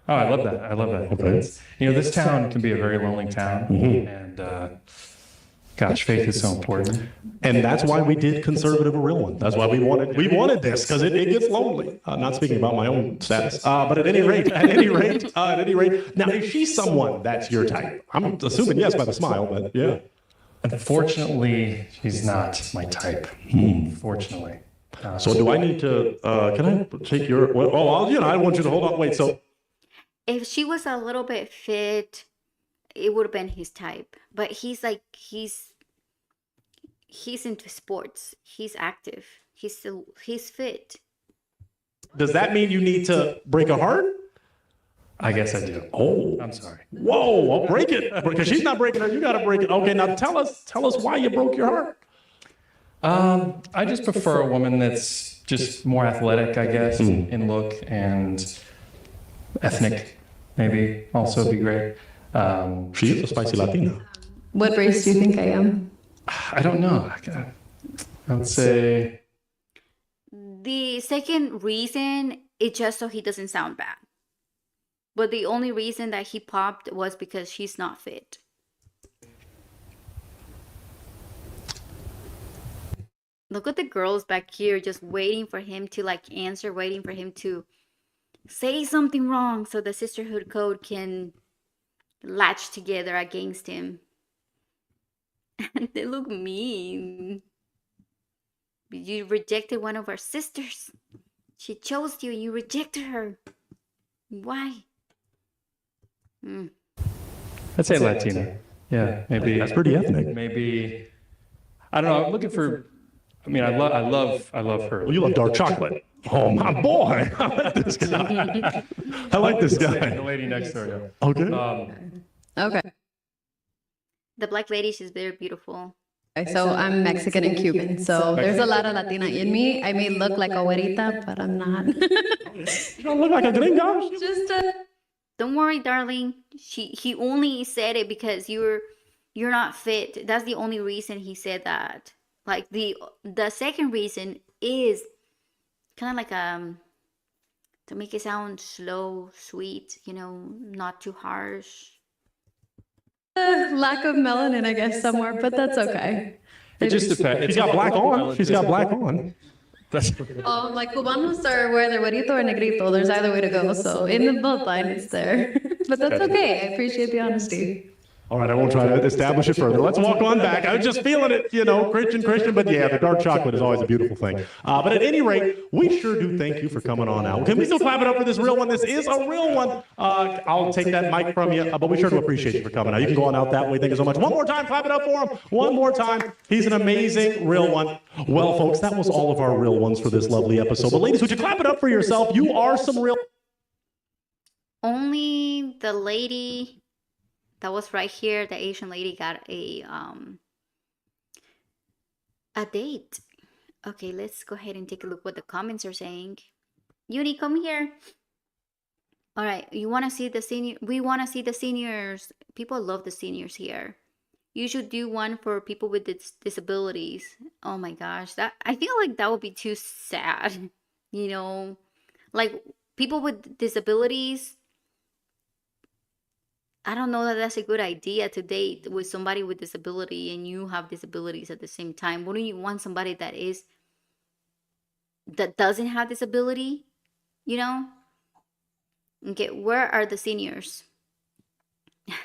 Oh, I love that. Okay. This town can be a very lonely town, and gosh, faith is so important. And that's why we did conservative a real one. That's why we wanted this, because it gets lonely. Not speaking about my own status, but at any rate, now is she someone that's your type? I'm assuming yes by the smile, but yeah. Unfortunately, she's not my type. Unfortunately. So do I need to? Can I take your? I want you to hold on. Wait. So If she was a little bit fit, it would have been his type. But he's into sports. He's active. He's fit. Does that mean you need to break a heart? I guess I do. Oh, I'm sorry. whoa! I'll break it because she's not breaking it. You got to break it. Okay, now tell us why you broke your heart. I just prefer a woman that's just more athletic, I guess, in look, and ethnic, maybe also be great. She is a spicy Latina. What race do you think I am? I don't know. I would say The second reason is just so he doesn't sound bad. But the only reason that he popped was because she's not fit. Look at the girls back here just waiting for him to like answer, waiting for him to say something wrong so the sisterhood code can latch together against him. And they look mean. You rejected one of our sisters. She chose you and you rejected her. Why? I'd say Latina. Yeah, maybe That's pretty ethnic. Maybe I don't know. I'm looking for. I mean, I love her. Well, you love dark chocolate. Oh my boy! I like this guy. I like this guy. The lady next door. Yeah. Okay. Okay. The black lady, she's very beautiful. So I'm Mexican and Cuban, so there's a lot of Latina in me. I may look like a güerita, but I'm not. You don't look like a gringo. Just Don't worry, darling. He only said it because you're not fit. That's the only reason he said that. Like the second reason is kind of like to make it sound slow, sweet, not too harsh. lack of melanin, I guess, somewhere, but that's okay. It just depends. She's got black on. She's got black on. That's Like Cubanos are whether güerito or negrito. There's either way to go. So in the bloodline, it's there. But that's okay. I appreciate the honesty. All right, I won't try to establish it further. Let's walk on back. I was just feeling it, Christian. But yeah, the dark chocolate is always a beautiful thing. But at any rate, we sure do thank you for coming on out. Can we still clap it up for this real one? This is a real one. I'll take that mic from you, but we sure do appreciate you for coming out. You can go on out that way. Thank you so much. One more time, clap it up for him. One more time. He's an amazing real one. Well, folks, that was all of our real ones for this lovely episode. But ladies, would you clap it up for yourself? You are some real. Only the lady that was right here, the Asian lady, got a date. Okay, let's go ahead and take a look what the comments are saying. Uni, come here. All right, you want to see the senior? We want to see the seniors. People love the seniors here. You should do one for people with disabilities. Oh my gosh, that I feel like that would be too sad. Like people with disabilities. I don't know that that's a good idea to date with somebody with disability and you have disabilities at the same time. Wouldn't you want somebody that doesn't have disability? Okay, where are the seniors?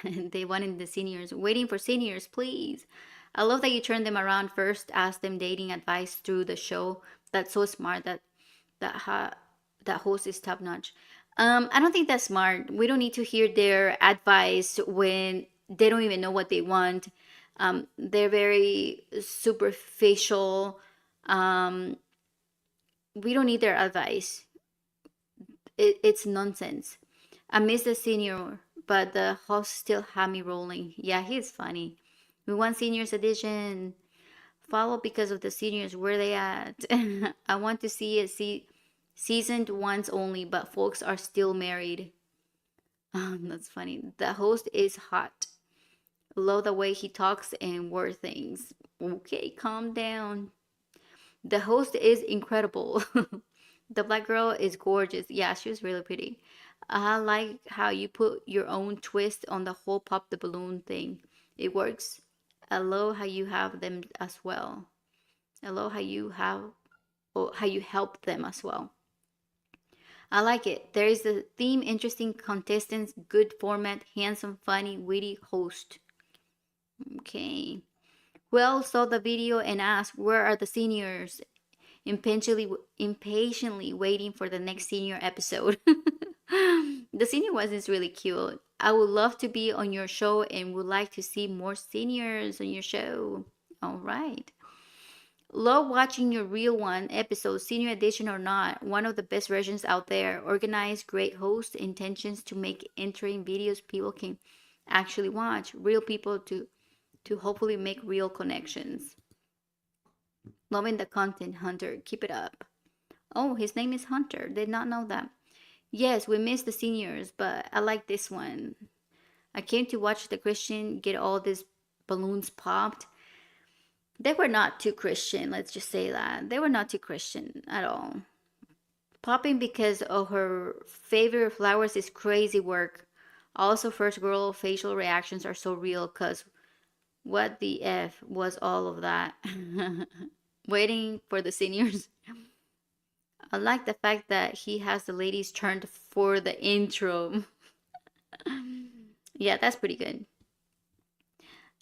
They wanted the seniors. Waiting for seniors, please. I love that you turn them around first, ask them dating advice through the show. That's so smart. That host is top notch. I don't think that's smart. We don't need to hear their advice when they don't even know what they want. They're very superficial. We don't need their advice. It's nonsense. I miss the senior, but the host still had me rolling. Yeah, he's funny. We want seniors edition. Follow because of the seniors. Where they at? I want to see it. Seasoned once only, but folks are still married. That's funny. The host is hot. Love the way he talks and word things. Okay, calm down. The host is incredible. The black girl is gorgeous. Yeah, she was really pretty. I like how you put your own twist on the whole pop the balloon thing. It works. I love how you have them as well. I love how you help them as well. I like it. There is a theme, interesting contestants, good format, handsome, funny, witty host. Okay. Who else saw the video and asked, where are the seniors? Impatiently waiting for the next senior episode. The senior one is really cute. I would love to be on your show and would like to see more seniors on your show. All right. Love watching your real one episode, senior edition or not. One of the best versions out there. Organized, great host, intentions to make entering videos people can actually watch. Real people to hopefully make real connections. Loving the content, Hunter. Keep it up. Oh, his name is Hunter. Did not know that. Yes, we missed the seniors, but I like this one. I came to watch the Christian get all these balloons popped. They were not too Christian, let's just say that. They were not too Christian at all. Popping because of her favorite flowers is crazy work. Also, first girl facial reactions are so real because what the F was all of that? Waiting for the seniors. I like the fact that he has the ladies turned for the intro. Yeah, that's pretty good.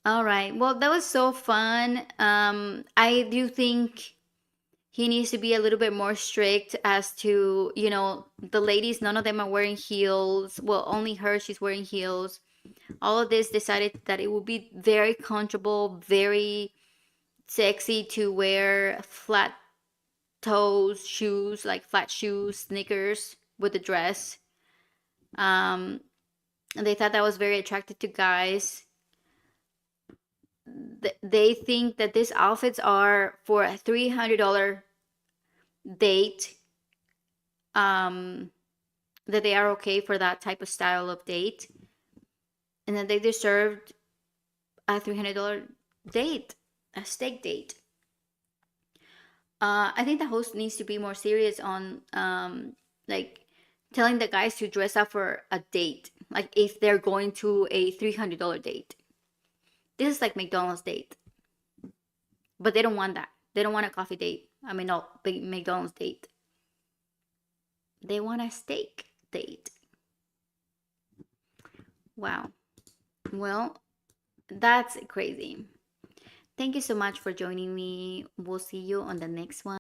All right. Well, that was so fun. I do think he needs to be a little bit more strict as to, the ladies, none of them are wearing heels. Well, only her, she's wearing heels. All of this decided that it would be very comfortable, very sexy to wear flat toes shoes, like flat shoes, sneakers with a dress. And they thought that was very attractive to guys. They think that these outfits are for a $300 date. That they are okay for that type of style of date, and that they deserved a $300 date, a steak date. I think the host needs to be more serious on like telling the guys to dress up for a date, like if they're going to a $300 date. This is like McDonald's date, but they don't want that. They don't want a coffee date. I mean, no, McDonald's date. They want a steak date. Wow. Well, that's crazy. Thank you so much for joining me. We'll see you on the next one.